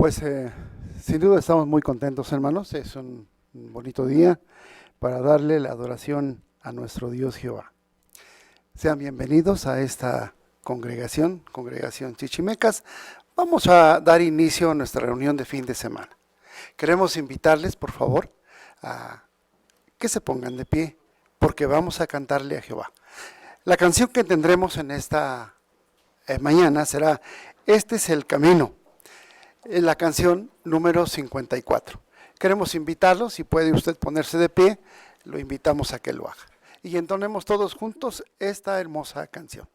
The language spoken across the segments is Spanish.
Pues sin duda estamos muy contentos, hermanos. Es un bonito día para darle la adoración a nuestro Dios Jehová. Sean bienvenidos a esta congregación Chichimecas. Vamos a dar inicio a nuestra reunión de fin de semana. Queremos invitarles, por favor, a que se pongan de pie, porque vamos a cantarle a Jehová. La canción que tendremos en esta mañana será "Este es el camino", la canción número 54. Queremos invitarlo, si puede usted ponerse de pie, lo invitamos a que lo haga. Y entonemos todos juntos esta hermosa canción.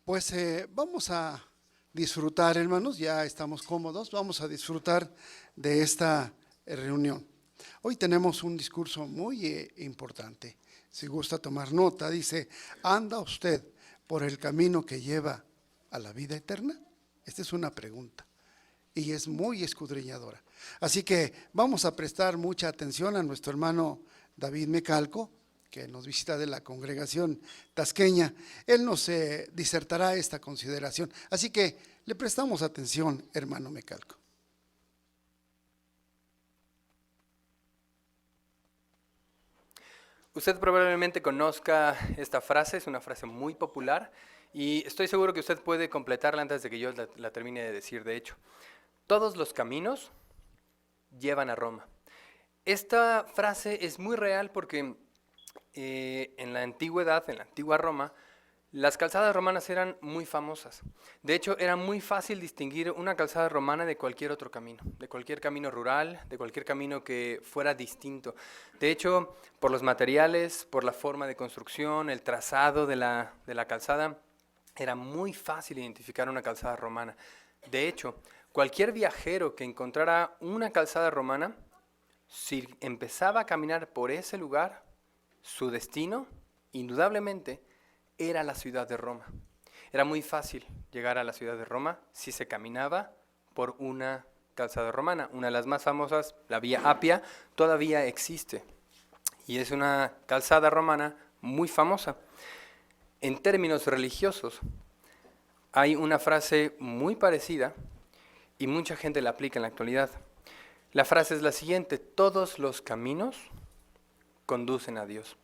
Pues vamos a disfrutar, hermanos, ya estamos cómodos, vamos a disfrutar de esta reunión. Hoy tenemos un discurso muy importante. Si gusta tomar nota, dice: ¿anda usted por el camino que lleva a la vida eterna? Esta es una pregunta y es muy escudriñadora. Así que vamos a prestar mucha atención a nuestro hermano David Mecalco, que nos visita de la congregación tasqueña. Él nos disertará esta consideración. Así que le prestamos atención, hermano Mecalco. Usted probablemente conozca esta frase, es una frase muy popular y estoy seguro que usted puede completarla antes de que yo la termine de decir. De hecho, todos los caminos llevan a Roma. Esta frase es muy real porque en la antigüedad, en la antigua Roma, las calzadas romanas eran muy famosas. De hecho, era muy fácil distinguir una calzada romana de cualquier otro camino, de cualquier camino rural, de cualquier camino que fuera distinto. De hecho, por los materiales, por la forma de construcción, el trazado de la calzada, era muy fácil identificar una calzada romana. De hecho, cualquier viajero que encontrara una calzada romana, si empezaba a caminar por ese lugar, su destino indudablemente, era la ciudad de Roma. Era muy fácil llegar a la ciudad de Roma si se caminaba por una calzada romana. Una de las más famosas, la Vía Apia, todavía existe. Y es una calzada romana muy famosa. En términos religiosos, hay una frase muy parecida y mucha gente la aplica en la actualidad. La frase es la siguiente: todos los caminos conducen a Dios.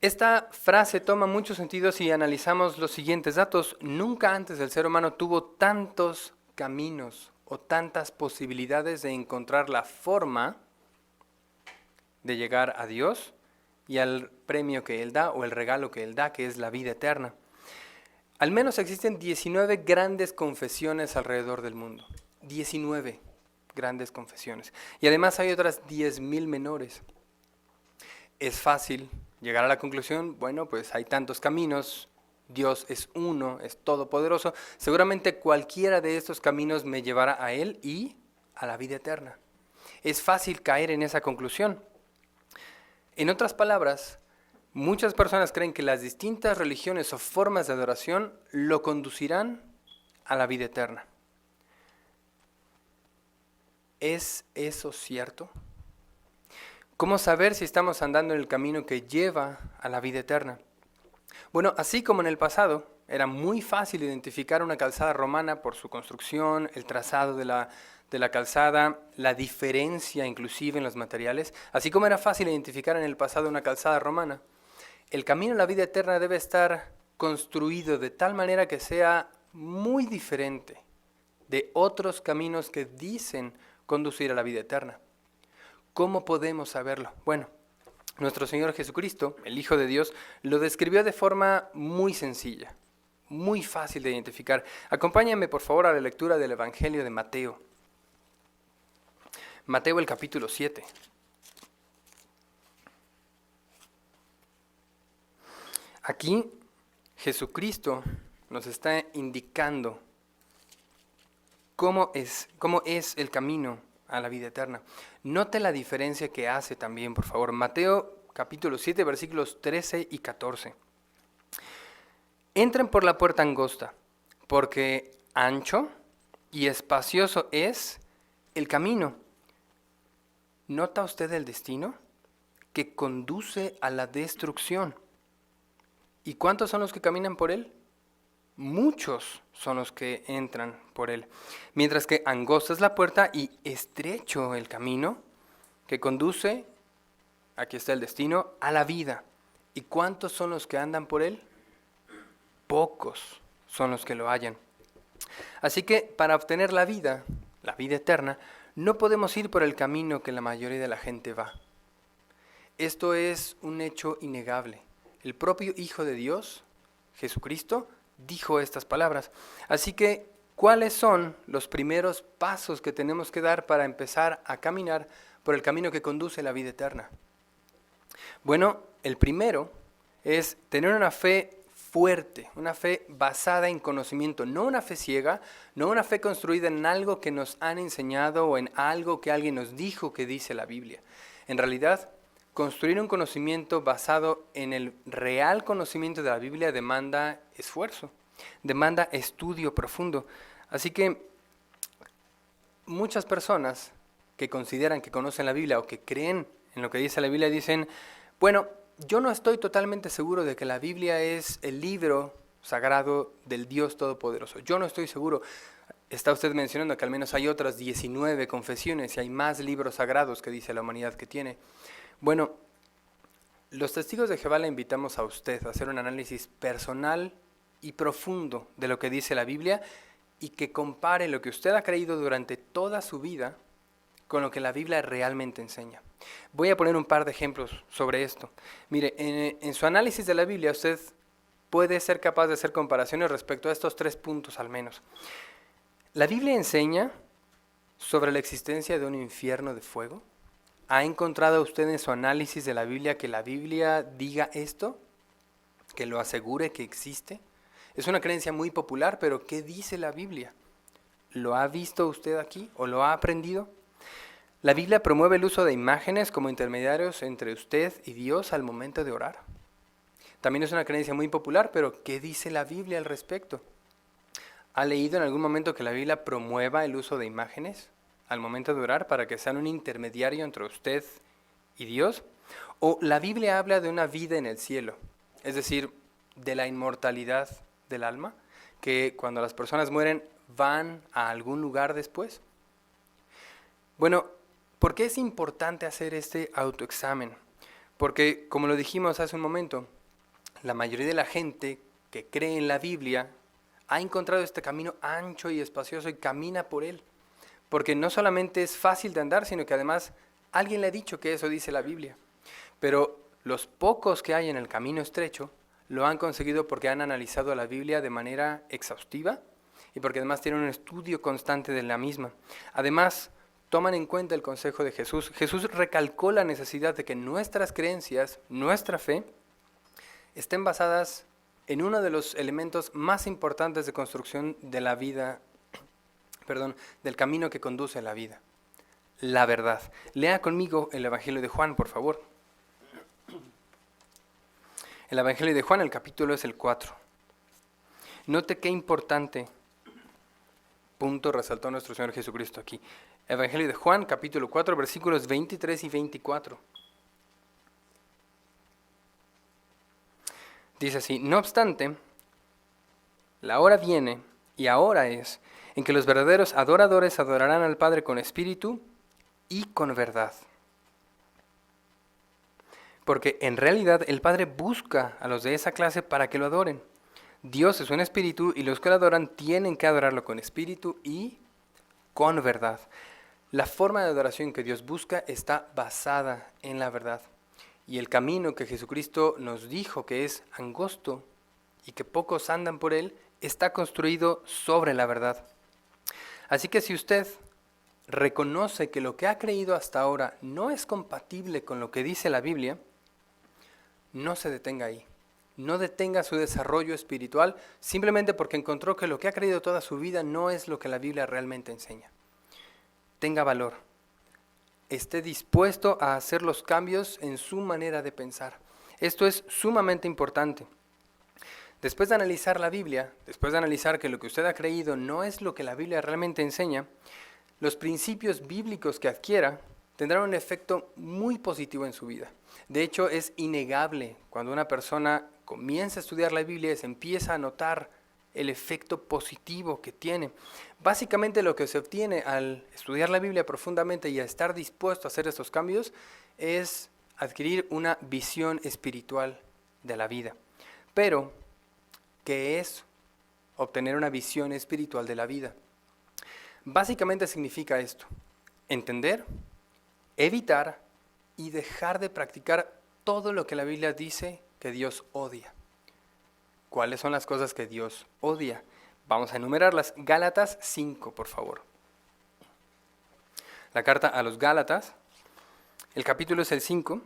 Esta frase toma mucho sentido si analizamos los siguientes datos. Nunca antes el ser humano tuvo tantos caminos o tantas posibilidades de encontrar la forma de llegar a Dios y al premio que Él da o el regalo que Él da, que es la vida eterna. Al menos existen 19 grandes confesiones alrededor del mundo. 19 grandes confesiones. Y además hay otras 10,000 menores. Es fácil llegar a la conclusión, bueno, pues hay tantos caminos, Dios es uno, es todopoderoso. Seguramente cualquiera de estos caminos me llevará a Él y a la vida eterna. Es fácil caer en esa conclusión. En otras palabras, muchas personas creen que las distintas religiones o formas de adoración lo conducirán a la vida eterna. ¿Es eso cierto? ¿Cómo saber si estamos andando en el camino que lleva a la vida eterna? Bueno, así como en el pasado, era muy fácil identificar una calzada romana por su construcción, el trazado de la calzada, la diferencia inclusive en los materiales, así como era fácil identificar en el pasado una calzada romana, el camino a la vida eterna debe estar construido de tal manera que sea muy diferente de otros caminos que dicen conducir a la vida eterna. ¿Cómo podemos saberlo? Bueno, nuestro Señor Jesucristo, el Hijo de Dios, lo describió de forma muy sencilla, muy fácil de identificar. Acompáñame por favor a la lectura del Evangelio de Mateo. Mateo el capítulo 7. Aquí Jesucristo nos está indicando cómo es el camino a la vida eterna. Note la diferencia que hace también, por favor. Mateo capítulo 7, versículos 13 y 14. Entren por la puerta angosta, porque ancho y espacioso es el camino. ¿Nota usted el destino? Que conduce a la destrucción. ¿Y cuántos son los que caminan por él? Muchos son los que entran por él. Mientras que angosta es la puerta y estrecho el camino que conduce, aquí está el destino, a la vida. ¿Y cuántos son los que andan por él? Pocos son los que lo hallan. Así que para obtener la vida eterna, no podemos ir por el camino que la mayoría de la gente va. Esto es un hecho innegable. El propio Hijo de Dios, Jesucristo, dijo estas palabras. Así que, ¿cuáles son los primeros pasos que tenemos que dar para empezar a caminar por el camino que conduce a la vida eterna? Bueno, el primero es tener una fe fuerte, una fe basada en conocimiento, no una fe ciega, no una fe construida en algo que nos han enseñado o en algo que alguien nos dijo que dice la Biblia. En realidad, construir un conocimiento basado en el real conocimiento de la Biblia demanda esfuerzo, demanda estudio profundo. Así que muchas personas que consideran que conocen la Biblia o que creen en lo que dice la Biblia dicen, bueno, yo no estoy totalmente seguro de que la Biblia es el libro sagrado del Dios Todopoderoso. Yo no estoy seguro. Está usted mencionando que al menos hay otras 19 confesiones y hay más libros sagrados que dice la humanidad que tiene. Bueno, los testigos de Jehová le invitamos a usted a hacer un análisis personal y profundo de lo que dice la Biblia y que compare lo que usted ha creído durante toda su vida con lo que la Biblia realmente enseña. Voy a poner un par de ejemplos sobre esto. Mire, en su análisis de la Biblia usted puede ser capaz de hacer comparaciones respecto a estos 3 puntos al menos. ¿La Biblia enseña sobre la existencia de un infierno de fuego? ¿Ha encontrado usted en su análisis de la Biblia que la Biblia diga esto? ¿Que lo asegure que existe? Es una creencia muy popular, pero ¿qué dice la Biblia? ¿Lo ha visto usted aquí o lo ha aprendido? La Biblia promueve el uso de imágenes como intermediarios entre usted y Dios al momento de orar. También es una creencia muy popular, pero ¿qué dice la Biblia al respecto? ¿Ha leído en algún momento que la Biblia promueva el uso de imágenes al momento de orar para que sean un intermediario entre usted y Dios? ¿O la Biblia habla de una vida en el cielo, es decir, de la inmortalidad del alma, que cuando las personas mueren van a algún lugar después? Bueno, ¿por qué es importante hacer este autoexamen? Porque, como lo dijimos hace un momento, la mayoría de la gente que cree en la Biblia ha encontrado este camino ancho y espacioso y camina por él. Porque no solamente es fácil de andar, sino que además alguien le ha dicho que eso dice la Biblia. Pero los pocos que hay en el camino estrecho lo han conseguido porque han analizado la Biblia de manera exhaustiva y porque además tienen un estudio constante de la misma. Además, toman en cuenta el consejo de Jesús. Jesús recalcó la necesidad de que nuestras creencias, nuestra fe, estén basadas en uno de los elementos más importantes de construcción de la vida, del camino que conduce a la vida, la verdad. Lea conmigo el Evangelio de Juan, por favor. El Evangelio de Juan, el capítulo es el 4. Note qué importante punto resaltó nuestro Señor Jesucristo aquí. Evangelio de Juan, capítulo 4, versículos 23 y 24. Dice así: no obstante, la hora viene, y ahora es, en que los verdaderos adoradores adorarán al Padre con espíritu y con verdad. Porque en realidad el Padre busca a los de esa clase para que lo adoren. Dios es un espíritu y los que lo adoran tienen que adorarlo con espíritu y con verdad. La forma de adoración que Dios busca está basada en la verdad. Y el camino que Jesucristo nos dijo que es angosto y que pocos andan por él, está construido sobre la verdad. Así que si usted reconoce que lo que ha creído hasta ahora no es compatible con lo que dice la Biblia, no se detenga ahí. No detenga su desarrollo espiritual simplemente porque encontró que lo que ha creído toda su vida no es lo que la Biblia realmente enseña. Tenga valor. Esté dispuesto a hacer los cambios en su manera de pensar. Esto es sumamente importante. Después de analizar la Biblia, después de analizar que lo que usted ha creído no es lo que la Biblia realmente enseña, los principios bíblicos que adquiera tendrán un efecto muy positivo en su vida. De hecho, es innegable cuando una persona comienza a estudiar la Biblia y se empieza a notar el efecto positivo que tiene. Básicamente lo que se obtiene al estudiar la Biblia profundamente y a estar dispuesto a hacer estos cambios es adquirir una visión espiritual de la vida. Pero, ¿qué es obtener una visión espiritual de la vida? Básicamente significa esto: entender, evitar y dejar de practicar todo lo que la Biblia dice que Dios odia. ¿Cuáles son las cosas que Dios odia? Vamos a enumerarlas. Gálatas 5, por favor. La carta a los Gálatas, el capítulo es el 5.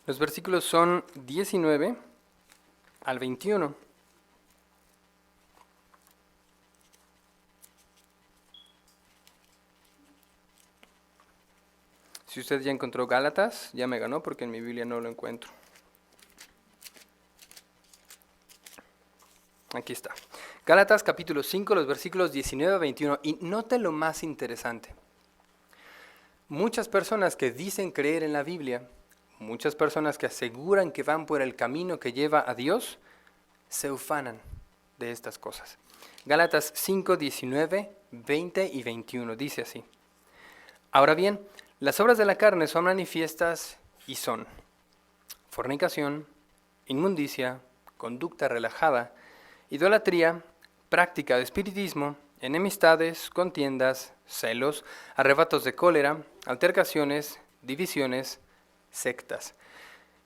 Los versículos son 19 al 21. Si usted ya encontró Gálatas, ya me ganó porque en mi Biblia no lo encuentro. Aquí está. Gálatas capítulo 5, los versículos 19 a 21. Y note lo más interesante. Muchas personas que dicen creer en la Biblia, muchas personas que aseguran que van por el camino que lleva a Dios, se ufanan de estas cosas. Gálatas 5, 19, 20 y 21. Dice así: ahora bien, las obras de la carne son manifiestas y son fornicación, inmundicia, conducta relajada, idolatría, práctica de espiritismo, enemistades, contiendas, celos, arrebatos de cólera, altercaciones, divisiones, sectas,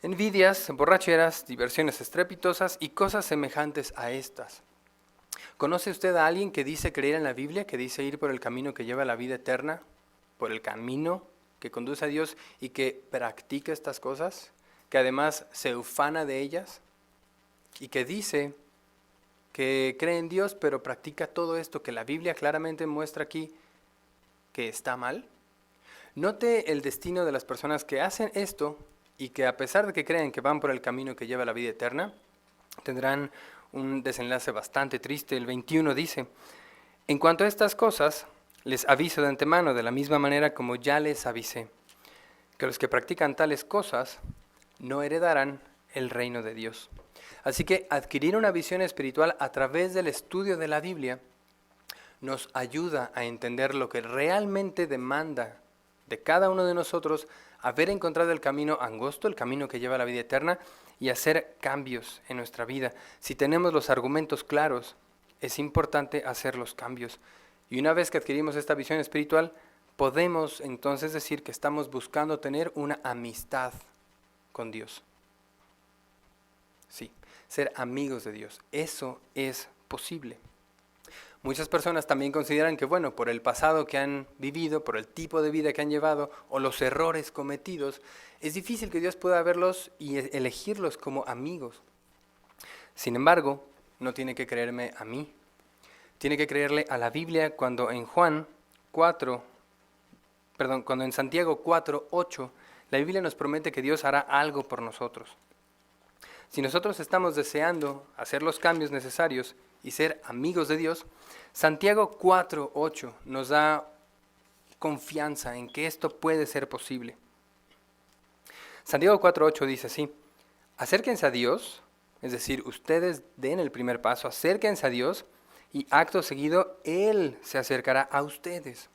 envidias, borracheras, diversiones estrepitosas y cosas semejantes a estas. ¿Conoce usted a alguien que dice creer en la Biblia, que dice ir por el camino que lleva a la vida eterna, por el camino que conduce a Dios y que practica estas cosas, que además se ufana de ellas y que dice que cree en Dios, pero practica todo esto que la Biblia claramente muestra aquí que está mal. Note el destino de las personas que hacen esto y que a pesar de que creen que van por el camino que lleva a la vida eterna, tendrán un desenlace bastante triste. El 21 dice: en cuanto a estas cosas, les aviso de antemano, de la misma manera como ya les avisé, que los que practican tales cosas no heredarán el reino de Dios. Así que adquirir una visión espiritual a través del estudio de la Biblia nos ayuda a entender lo que realmente demanda de cada uno de nosotros haber encontrado el camino angosto, el camino que lleva a la vida eterna, y hacer cambios en nuestra vida. Si tenemos los argumentos claros, es importante hacer los cambios. Y una vez que adquirimos esta visión espiritual, podemos entonces decir que estamos buscando tener una amistad con Dios. Sí, ser amigos de Dios. Eso es posible. Muchas personas también consideran que, bueno, por el pasado que han vivido, por el tipo de vida que han llevado o los errores cometidos, es difícil que Dios pueda verlos y elegirlos como amigos. Sin embargo, no tiene que creerme a mí. Tiene que creerle a la Biblia cuando en cuando en Santiago 4:8, la Biblia nos promete que Dios hará algo por nosotros. Si nosotros estamos deseando hacer los cambios necesarios y ser amigos de Dios, Santiago 4:8 nos da confianza en que esto puede ser posible. Santiago 4:8 dice así: acérquense a Dios, es decir, ustedes den el primer paso, acérquense a Dios y acto seguido Él se acercará a ustedes.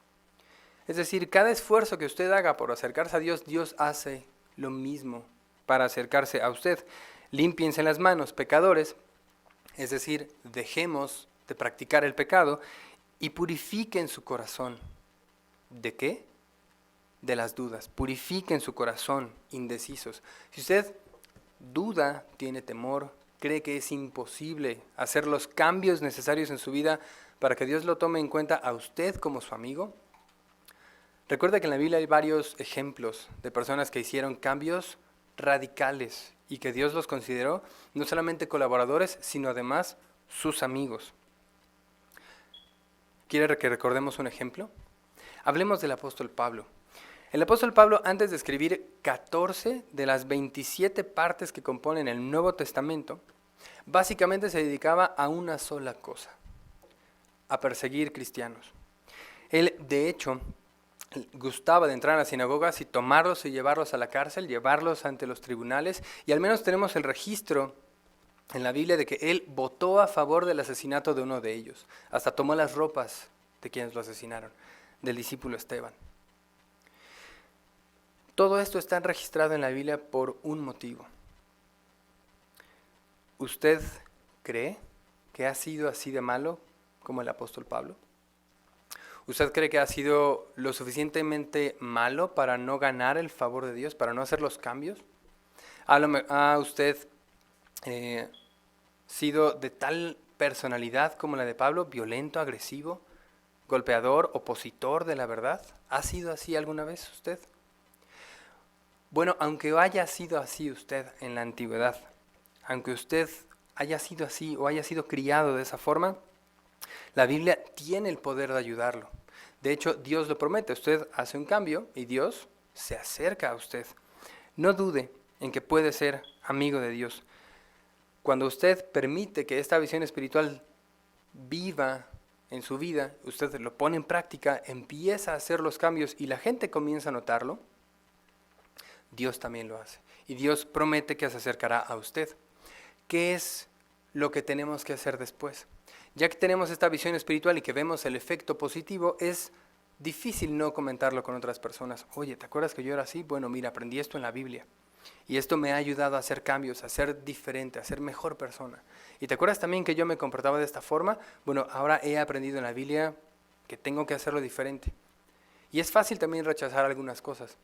Es decir, cada esfuerzo que usted haga por acercarse a Dios, Dios hace lo mismo para acercarse a usted. Límpiense las manos, pecadores, es decir, dejemos de practicar el pecado y purifiquen su corazón. ¿De qué? De las dudas. Purifiquen su corazón, indecisos. Si usted duda, tiene temor, cree que es imposible hacer los cambios necesarios en su vida para que Dios lo tome en cuenta a usted como su amigo, recuerda que en la Biblia hay varios ejemplos de personas que hicieron cambios radicales y que Dios los consideró no solamente colaboradores, sino además sus amigos. ¿Quiere que recordemos un ejemplo? Hablemos del apóstol Pablo. El apóstol Pablo, antes de escribir 14 de las 27 partes que componen el Nuevo Testamento, básicamente se dedicaba a una sola cosa: a perseguir cristianos. Él, de hecho, gustaba de entrar a las sinagogas y tomarlos y llevarlos a la cárcel, llevarlos ante los tribunales, y al menos tenemos el registro en la Biblia de que él votó a favor del asesinato de uno de ellos. Hasta tomó las ropas de quienes lo asesinaron, del discípulo Esteban. Todo esto está registrado en la Biblia por un motivo. ¿Usted cree que ha sido así de malo como el apóstol Pablo? ¿Usted cree que ha sido lo suficientemente malo para no ganar el favor de Dios, para no hacer los cambios? ¿Ha usted sido de tal personalidad como la de Pablo, violento, agresivo, golpeador, opositor de la verdad? ¿Ha sido así alguna vez usted? Bueno, aunque haya sido así usted en la antigüedad, aunque usted haya sido así o haya sido criado de esa forma, la Biblia tiene el poder de ayudarlo. De hecho, Dios lo promete. Usted hace un cambio y Dios se acerca a usted. No dude en que puede ser amigo de Dios. Cuando usted permite que esta visión espiritual viva en su vida, usted lo pone en práctica, empieza a hacer los cambios y la gente comienza a notarlo, Dios también lo hace. Y Dios promete que se acercará a usted. ¿Qué es lo que tenemos que hacer después? Ya que tenemos esta visión espiritual y que vemos el efecto positivo, es difícil no comentarlo con otras personas. Oye, ¿te acuerdas que yo era así? Bueno, mira, aprendí esto en la Biblia. Y esto me ha ayudado a hacer cambios, a ser diferente, a ser mejor persona. ¿Y te acuerdas también que yo me comportaba de esta forma? Bueno, ahora he aprendido en la Biblia que tengo que hacerlo diferente. Y es fácil también rechazar algunas cosas.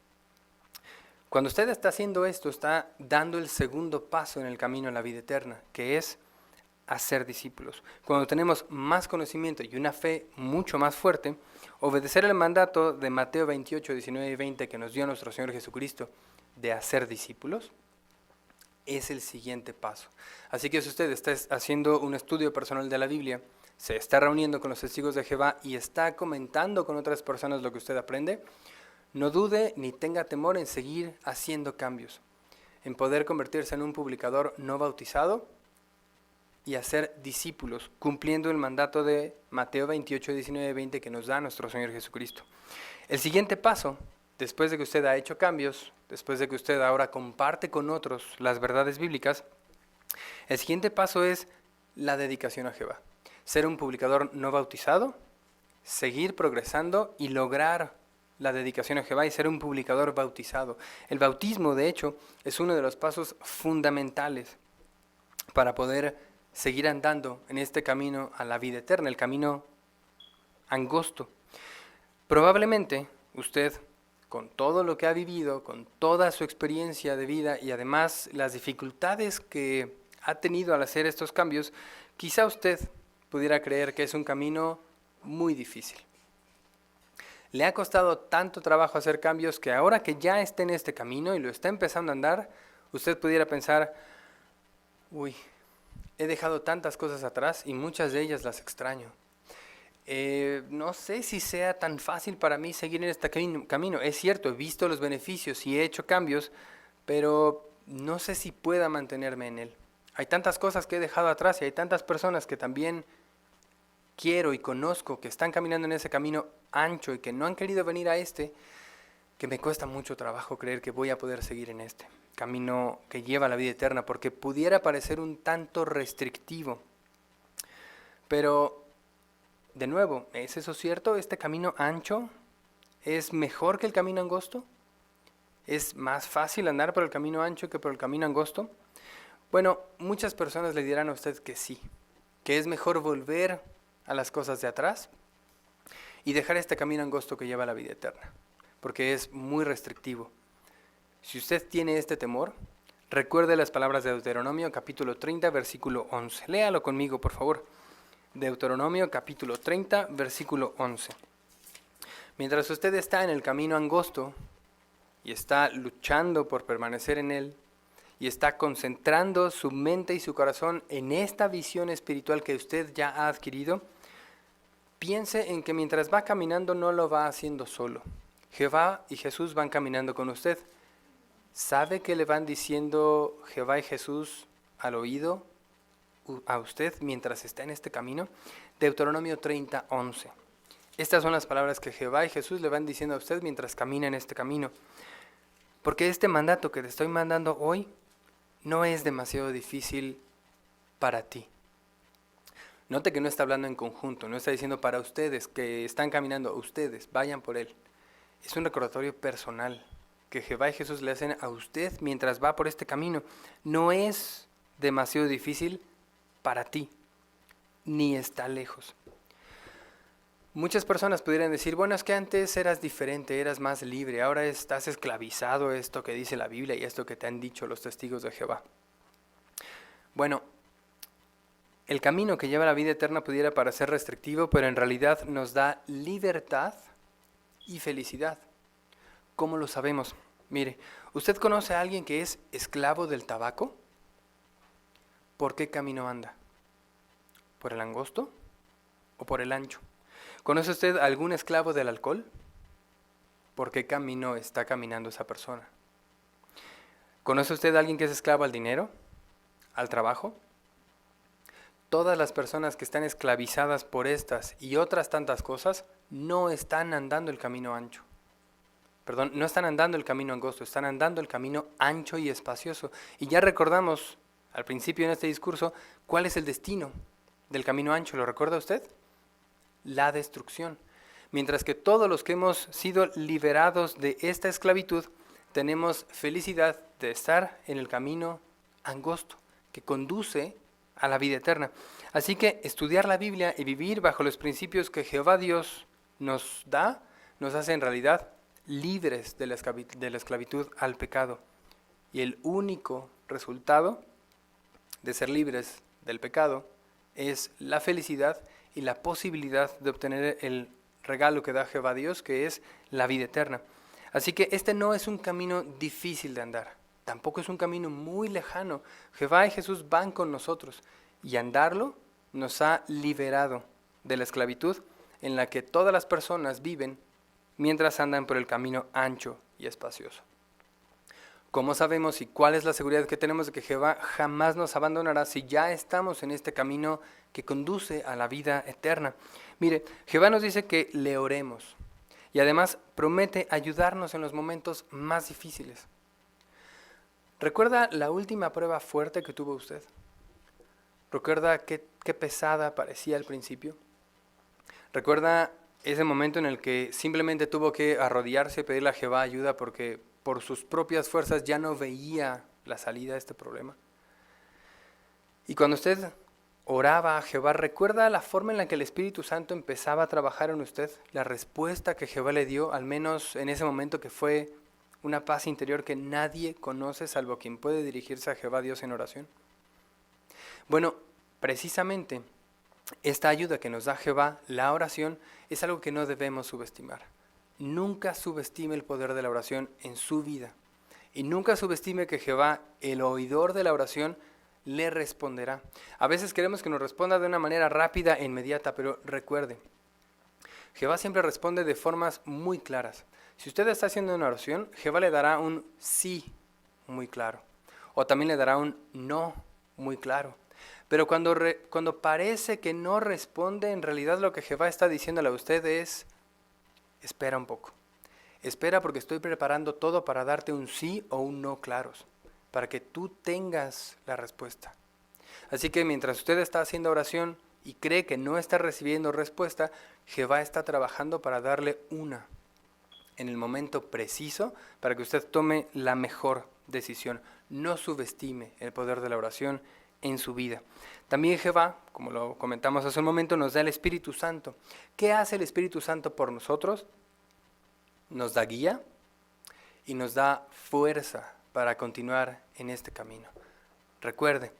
Cuando usted está haciendo esto, está dando el segundo paso en el camino a la vida eterna, que es hacer discípulos. Cuando tenemos más conocimiento y una fe mucho más fuerte, obedecer el mandato de Mateo 28, 19 y 20 que nos dio nuestro Señor Jesucristo de hacer discípulos, es el siguiente paso. Así que si usted está haciendo un estudio personal de la Biblia, se está reuniendo con los testigos de Jehová y está comentando con otras personas lo que usted aprende, no dude ni tenga temor en seguir haciendo cambios, en poder convertirse en un publicador no bautizado y hacer discípulos, cumpliendo el mandato de Mateo 28, 19, 20 que nos da nuestro Señor Jesucristo. El siguiente paso, después de que usted ha hecho cambios, después de que usted ahora comparte con otros las verdades bíblicas, el siguiente paso es la dedicación a Jehová. Ser un publicador no bautizado, seguir progresando y lograr la dedicación a Jehová y ser un publicador bautizado. El bautismo, de hecho, es uno de los pasos fundamentales para poder seguir andando en este camino a la vida eterna, el camino angosto. Probablemente usted, con todo lo que ha vivido, con toda su experiencia de vida y además las dificultades que ha tenido al hacer estos cambios, quizá usted pudiera creer que es un camino muy difícil. Le ha costado tanto trabajo hacer cambios que ahora que ya está en este camino y lo está empezando a andar, usted pudiera pensar, uy, he dejado tantas cosas atrás y muchas de ellas las extraño. No sé si sea tan fácil para mí seguir en este camino. Es cierto, he visto los beneficios y he hecho cambios, pero no sé si pueda mantenerme en él. Hay tantas cosas que he dejado atrás y hay tantas personas que también quiero y conozco que están caminando en ese camino ancho y que no han querido venir a este, que me cuesta mucho trabajo creer que voy a poder seguir en este camino que lleva a la vida eterna, porque pudiera parecer un tanto restrictivo. Pero, de nuevo, ¿es eso cierto? ¿Este camino ancho es mejor que el camino angosto? ¿Es más fácil andar por el camino ancho que por el camino angosto? Bueno, muchas personas le dirán a usted que sí, que es mejor volver a las cosas de atrás y dejar este camino angosto que lleva a la vida eterna, porque es muy restrictivo. Si usted tiene este temor, recuerde las palabras de Deuteronomio capítulo 30, versículo 11. Léalo conmigo, por favor. Deuteronomio capítulo 30, versículo 11. Mientras usted está en el camino angosto y está luchando por permanecer en él, y está concentrando su mente y su corazón en esta visión espiritual que usted ya ha adquirido, piense en que mientras va caminando no lo va haciendo solo. Jehová y Jesús van caminando con usted. ¿Sabe qué le van diciendo Jehová y Jesús al oído a usted mientras está en este camino? Deuteronomio 30, 11. Estas son las palabras que Jehová y Jesús le van diciendo a usted mientras camina en este camino. Porque este mandato que te estoy mandando hoy no es demasiado difícil para ti. Note que no está hablando en conjunto, no está diciendo para ustedes que están caminando, ustedes, vayan por él. Es un recordatorio personal que Jehová y Jesús le hacen a usted mientras va por este camino. No es demasiado difícil para ti, ni está lejos. Muchas personas pudieran decir, bueno, es que antes eras diferente, eras más libre, ahora estás esclavizado a esto que dice la Biblia y esto que te han dicho los testigos de Jehová. Bueno, el camino que lleva a la vida eterna pudiera parecer restrictivo, pero en realidad nos da libertad y felicidad. ¿Cómo lo sabemos? Mire, ¿usted conoce a alguien que es esclavo del tabaco? ¿Por qué camino anda? ¿Por el angosto o por el ancho? ¿Conoce usted a algún esclavo del alcohol? ¿Por qué camino está caminando esa persona? ¿Conoce usted a alguien que es esclavo al dinero? ¿Al trabajo? Todas las personas que están esclavizadas por estas y otras tantas cosas no están andando el camino ancho. Perdón, no están andando el camino angosto, están andando el camino ancho y espacioso. Y ya recordamos al principio en este discurso cuál es el destino del camino ancho. ¿Lo recuerda usted? La destrucción. Mientras que todos los que hemos sido liberados de esta esclavitud tenemos felicidad de estar en el camino angosto que conduce a la vida eterna. Así que estudiar la Biblia y vivir bajo los principios que Jehová Dios nos da, nos hace en realidad libres de la esclavitud al pecado. Y el único resultado de ser libres del pecado es la felicidad y la posibilidad de obtener el regalo que da Jehová Dios, que es la vida eterna. Así que este no es un camino difícil de andar. tampoco es un camino muy lejano. Jehová y Jesús van con nosotros y andarlo nos ha liberado de la esclavitud en la que todas las personas viven mientras andan por el camino ancho y espacioso. ¿Cómo sabemos y cuál es la seguridad que tenemos de que Jehová jamás nos abandonará si ya estamos en este camino que conduce a la vida eterna? Mire, Jehová nos dice que le oremos y además promete ayudarnos en los momentos más difíciles. ¿Recuerda la última prueba fuerte que tuvo usted? ¿Recuerda qué pesada parecía al principio? ¿Recuerda ese momento en el que simplemente tuvo que arrodillarse y pedirle a Jehová ayuda porque por sus propias fuerzas ya no veía la salida a este problema? Y cuando usted oraba a Jehová, ¿recuerda la forma en la que el Espíritu Santo empezaba a trabajar en usted? La respuesta que Jehová le dio, al menos en ese momento, que fue una paz interior que nadie conoce salvo quien puede dirigirse a Jehová Dios en oración. Bueno, precisamente esta ayuda que nos da Jehová, la oración, es algo que no debemos subestimar. Nunca subestime el poder de la oración en su vida. Y nunca subestime que Jehová, el oidor de la oración, le responderá. A veces queremos que nos responda de una manera rápida e inmediata, pero recuerde, Jehová siempre responde de formas muy claras. Si usted está haciendo una oración, Jehová le dará un sí muy claro. O también le dará un no muy claro. Pero cuando parece que no responde, en realidad lo que Jehová está diciéndole a usted es: espera un poco. Espera porque estoy preparando todo para darte un sí o un no claros, para que tú tengas la respuesta. Así que mientras usted está haciendo oración y cree que no está recibiendo respuesta, Jehová está trabajando para darle una en el momento preciso para que usted tome la mejor decisión. No subestime el poder de la oración en su vida. También Jehová, como lo comentamos hace un momento, nos da el Espíritu Santo. ¿Qué hace el Espíritu Santo por nosotros? Nos da guía y nos da fuerza para continuar en este camino. Recuerde,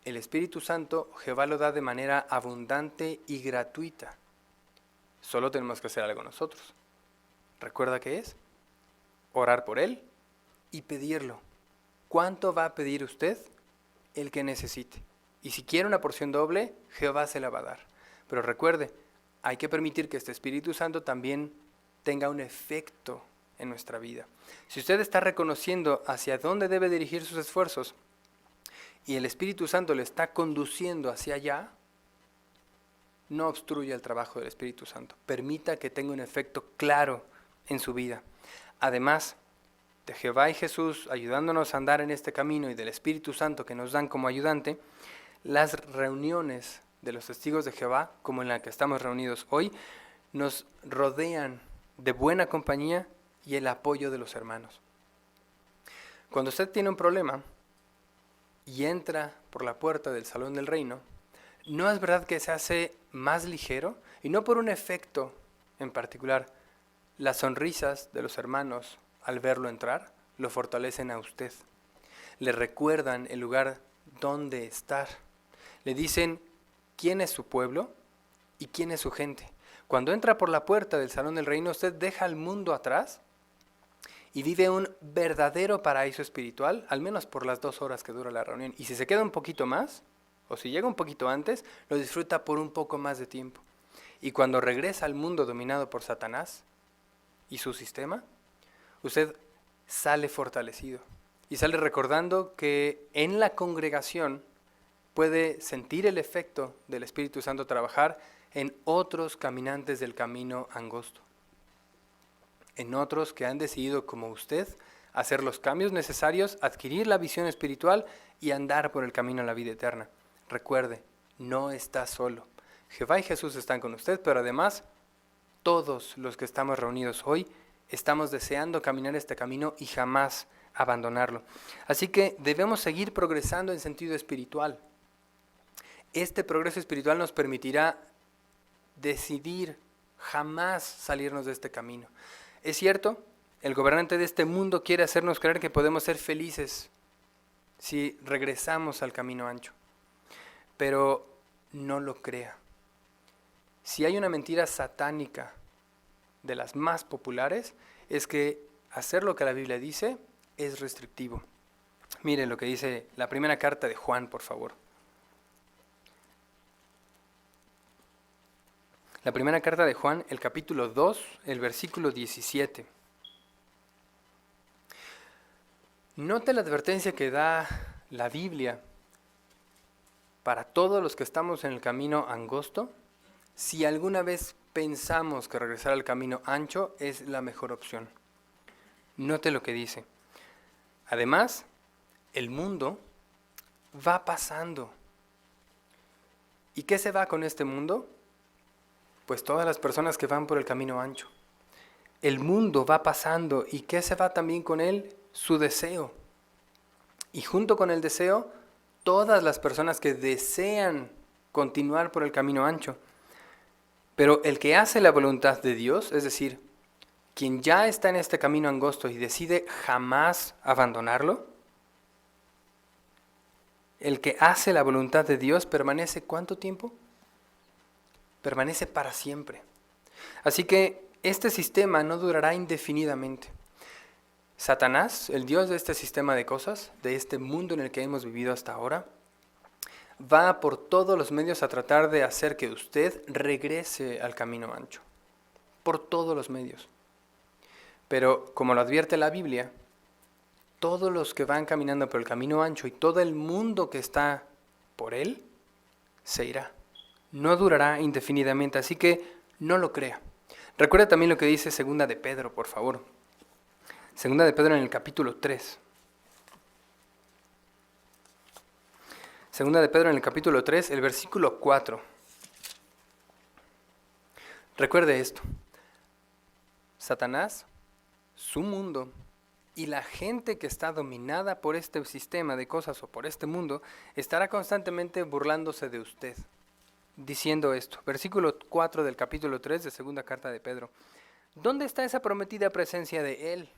el Espíritu Santo Jehová lo da de manera abundante y gratuita. Solo tenemos que hacer algo nosotros. ¿Recuerda qué es? Orar por Él y pedirlo. ¿Cuánto va a pedir usted? El que necesite. Y si quiere una porción doble, Jehová se la va a dar. Pero recuerde, hay que permitir que este Espíritu Santo también tenga un efecto en nuestra vida. Si usted está reconociendo hacia dónde debe dirigir sus esfuerzos y el Espíritu Santo le está conduciendo hacia allá, no obstruya el trabajo del Espíritu Santo. Permita que tenga un efecto claro en su vida. Además de Jehová y Jesús ayudándonos a andar en este camino y del Espíritu Santo que nos dan como ayudante, las reuniones de los testigos de Jehová, como en la que estamos reunidos hoy, nos rodean de buena compañía y el apoyo de los hermanos. Cuando usted tiene un problema y entra por la puerta del Salón del Reino, ¿no es verdad que se hace más ligero? Y no por un efecto en particular. Las sonrisas de los hermanos al verlo entrar lo fortalecen a usted. Le recuerdan el lugar donde estar. Le dicen quién es su pueblo y quién es su gente. Cuando entra por la puerta del Salón del Reino, usted deja el mundo atrás y vive un verdadero paraíso espiritual, al menos por las 2 horas que dura la reunión. Y si se queda un poquito más, o si llega un poquito antes, lo disfruta por un poco más de tiempo. Y cuando regresa al mundo dominado por Satanás y su sistema, usted sale fortalecido y sale recordando que en la congregación puede sentir el efecto del Espíritu Santo trabajar en otros caminantes del camino angosto, en otros que han decidido como usted hacer los cambios necesarios, adquirir la visión espiritual y andar por el camino a la vida eterna. Recuerde, no está solo. Jehová y Jesús están con usted, pero además todos los que estamos reunidos hoy estamos deseando caminar este camino y jamás abandonarlo. Así que debemos seguir progresando en sentido espiritual. Este progreso espiritual nos permitirá decidir jamás salirnos de este camino. Es cierto, el gobernante de este mundo quiere hacernos creer que podemos ser felices si regresamos al camino ancho, pero no lo crea. Si hay una mentira satánica de las más populares, es que hacer lo que la Biblia dice es restrictivo. Mire lo que dice la primera carta de Juan, por favor. La primera carta de Juan, el capítulo 2, el versículo 17. Note la advertencia que da la Biblia para todos los que estamos en el camino angosto. Si alguna vez pensamos que regresar al camino ancho es la mejor opción. Note lo que dice. Además, el mundo va pasando. ¿Y qué se va con este mundo? Pues todas las personas que van por el camino ancho. El mundo va pasando. ¿Y qué se va también con él? Su deseo. Y junto con el deseo, todas las personas que desean continuar por el camino ancho. Pero el que hace la voluntad de Dios, es decir, quien ya está en este camino angosto y decide jamás abandonarlo, el que hace la voluntad de Dios permanece ¿cuánto tiempo? Permanece para siempre. Así que este sistema no durará indefinidamente. Satanás, el Dios de este sistema de cosas, de este mundo en el que hemos vivido hasta ahora, va por todos los medios a tratar de hacer que usted regrese al camino ancho. Por todos los medios. Pero como lo advierte la Biblia, todos los que van caminando por el camino ancho y todo el mundo que está por él, se irá. No durará indefinidamente, así que no lo crea. Recuerda también lo que dice Segunda de Pedro, por favor. Segunda de Pedro en el capítulo 3. Segunda de Pedro en el capítulo 3, el versículo 4. Recuerde esto. Satanás, su mundo y la gente que está dominada por este sistema de cosas o por este mundo, estará constantemente burlándose de usted, diciendo esto. Versículo 4 del capítulo 3 de segunda carta de Pedro. ¿Dónde está esa prometida presencia de Él?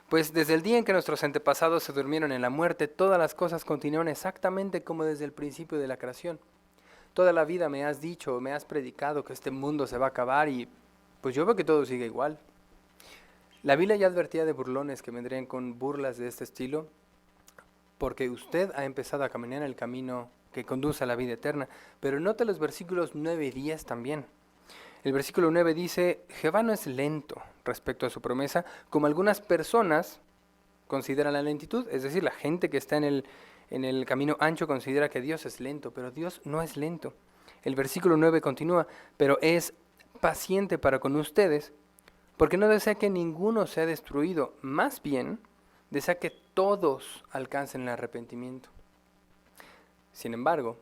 Pues desde el día en que nuestros antepasados se durmieron en la muerte, todas las cosas continúan exactamente como desde el principio de la creación. Toda la vida me has dicho, me has predicado que este mundo se va a acabar y pues yo veo que todo sigue igual. La Biblia ya advertía de burlones que vendrían con burlas de este estilo, porque usted ha empezado a caminar en el camino que conduce a la vida eterna. Pero note los versículos 9 y 10 también. El versículo 9 dice, Jehová no es lento respecto a su promesa, como algunas personas consideran la lentitud, es decir, la gente que está en el camino ancho considera que Dios es lento, pero Dios no es lento. El versículo 9 continúa, pero es paciente para con ustedes, porque no desea que ninguno sea destruido, más bien desea que todos alcancen el arrepentimiento. Sin embargo,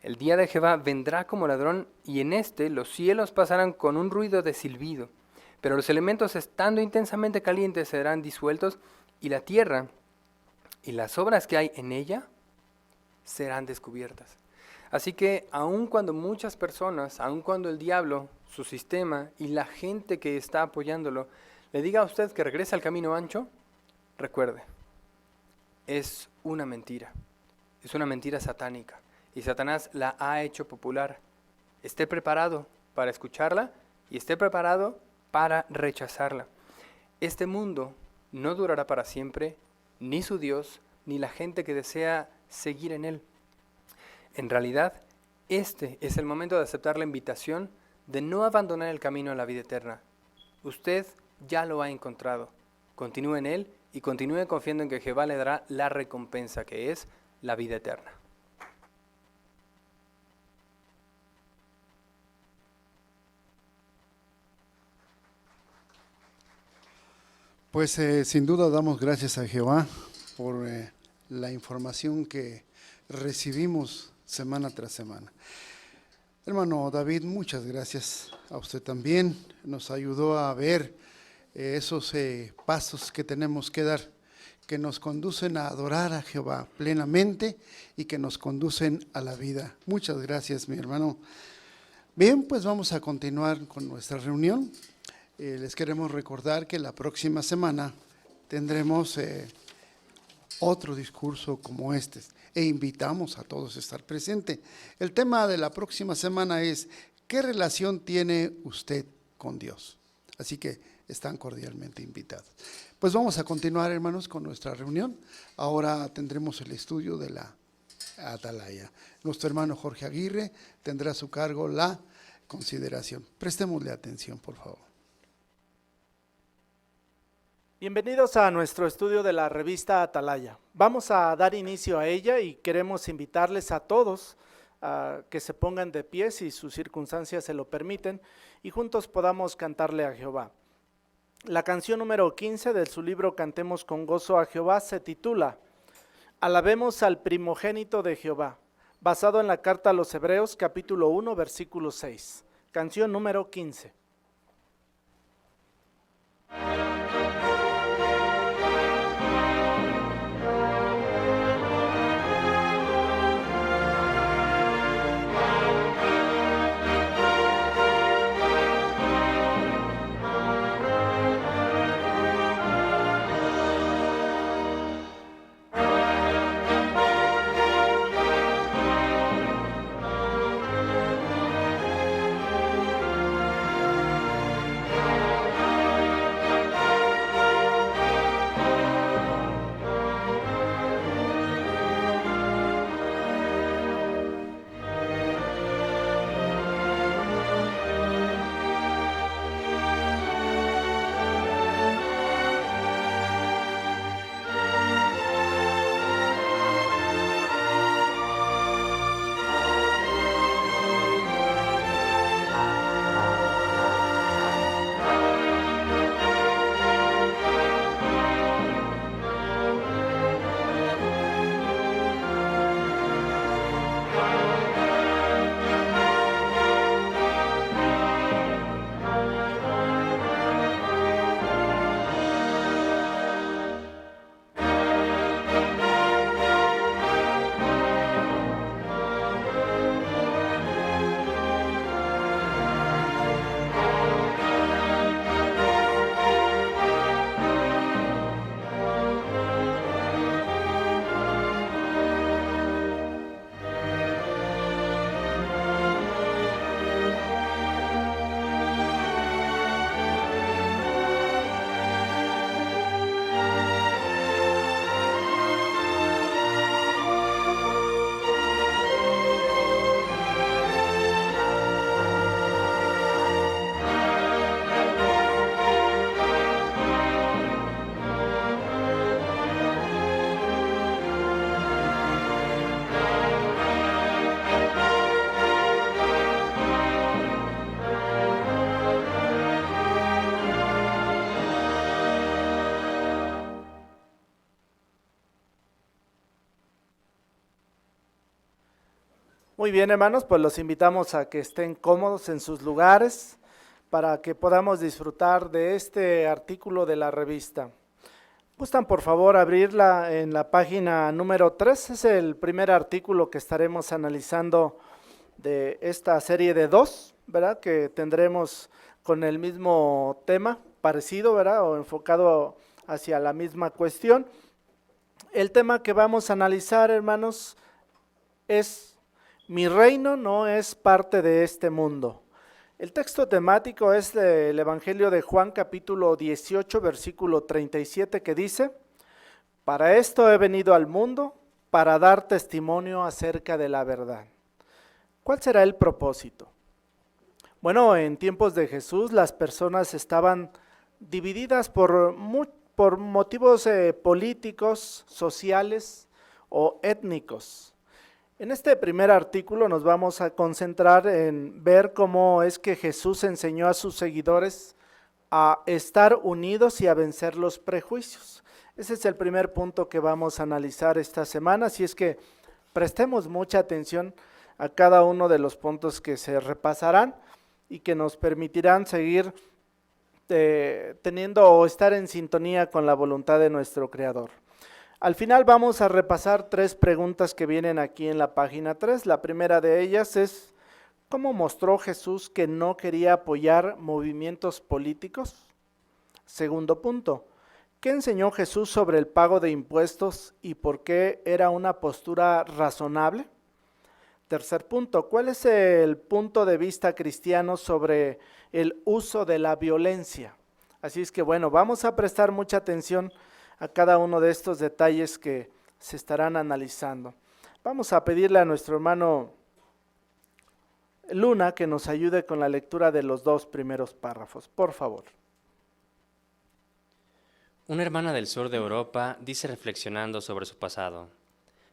el día de Jehová vendrá como ladrón, y en este los cielos pasarán con un ruido de silbido, pero los elementos estando intensamente calientes serán disueltos, y la tierra y las obras que hay en ella serán descubiertas. Así que aun cuando muchas personas, aun cuando el diablo, su sistema y la gente que está apoyándolo le diga a usted que regrese al camino ancho, recuerde, es una mentira satánica y Satanás la ha hecho popular. Esté preparado para escucharla y esté preparado para rechazarla. Este mundo no durará para siempre, ni su Dios, ni la gente que desea seguir en él. En realidad, este es el momento de aceptar la invitación de no abandonar el camino a la vida eterna. Usted ya lo ha encontrado. Continúe en él y continúe confiando en que Jehová le dará la recompensa que es la vida eterna. Pues sin duda damos gracias a Jehová por la información que recibimos semana tras semana. Hermano David, muchas gracias a usted también. Nos ayudó a ver esos pasos que tenemos que dar, que nos conducen a adorar a Jehová plenamente y que nos conducen a la vida. Muchas gracias, mi hermano. Bien, pues vamos a continuar con nuestra reunión. Les queremos recordar que la próxima semana tendremos otro discurso como este e invitamos a todos a estar presentes. El tema de la próxima semana es ¿qué relación tiene usted con Dios? Así que están cordialmente invitados. Pues vamos a continuar, hermanos, con nuestra reunión. Ahora tendremos el estudio de la Atalaya. Nuestro hermano Jorge Aguirre tendrá a su cargo la consideración. Prestémosle atención, por favor. Bienvenidos a nuestro estudio de la revista Atalaya. Vamos a dar inicio a ella y queremos invitarles a todos a que se pongan de pie si sus circunstancias se lo permiten y juntos podamos cantarle a Jehová. La canción número 15 de su libro Cantemos con gozo a Jehová se titula Alabemos al primogénito de Jehová, basado en la carta a los Hebreos capítulo 1 versículo 6. Canción número 15. Muy bien, hermanos, pues los invitamos a que estén cómodos en sus lugares para que podamos disfrutar de este artículo de la revista. ¿Gustan por favor abrirla en la página número 3? Es el primer artículo que estaremos analizando de esta serie de 2, ¿verdad? Que tendremos con el mismo tema, parecido, ¿verdad? O enfocado hacia la misma cuestión. El tema que vamos a analizar, hermanos, es Mi reino no es parte de este mundo. El texto temático es del Evangelio de Juan capítulo 18 versículo 37 que dice: Para esto he venido al mundo, para dar testimonio acerca de la verdad. ¿Cuál será el propósito? Bueno, en tiempos de Jesús las personas estaban divididas por motivos políticos, sociales o étnicos. En este primer artículo nos vamos a concentrar en ver cómo es que Jesús enseñó a sus seguidores a estar unidos y a vencer los prejuicios. Ese es el primer punto que vamos a analizar esta semana, así es que prestemos mucha atención a cada uno de los puntos que se repasarán y que nos permitirán seguir teniendo o estar en sintonía con la voluntad de nuestro Creador. Al final vamos a repasar 3 preguntas que vienen aquí en la página 3. La primera de ellas es: ¿cómo mostró Jesús que no quería apoyar movimientos políticos? Segundo punto: ¿qué enseñó Jesús sobre el pago de impuestos y por qué era una postura razonable? Tercer punto: ¿cuál es el punto de vista cristiano sobre el uso de la violencia? Así es que bueno, vamos a prestar mucha atención a cada uno de estos detalles que se estarán analizando. Vamos a pedirle a nuestro hermano Luna que nos ayude con la lectura de los 2 primeros párrafos, por favor. Una hermana del sur de Europa dice reflexionando sobre su pasado: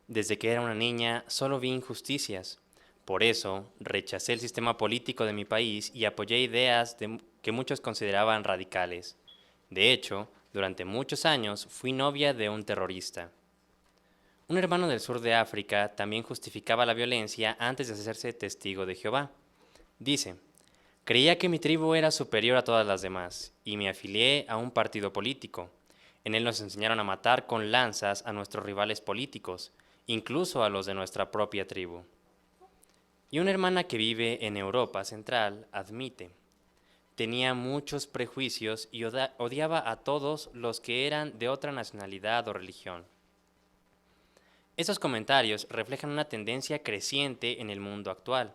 desde que era una niña solo vi injusticias. Por eso rechacé el sistema político de mi país y apoyé ideas que muchos consideraban radicales. De hecho, durante muchos años fui novia de un terrorista. Un hermano del sur de África también justificaba la violencia antes de hacerse testigo de Jehová. Dice: creía que mi tribu era superior a todas las demás y me afilié a un partido político. En él nos enseñaron a matar con lanzas a nuestros rivales políticos, incluso a los de nuestra propia tribu. Y una hermana que vive en Europa Central admite: tenía muchos prejuicios y odiaba a todos los que eran de otra nacionalidad o religión. Estos comentarios reflejan una tendencia creciente en el mundo actual.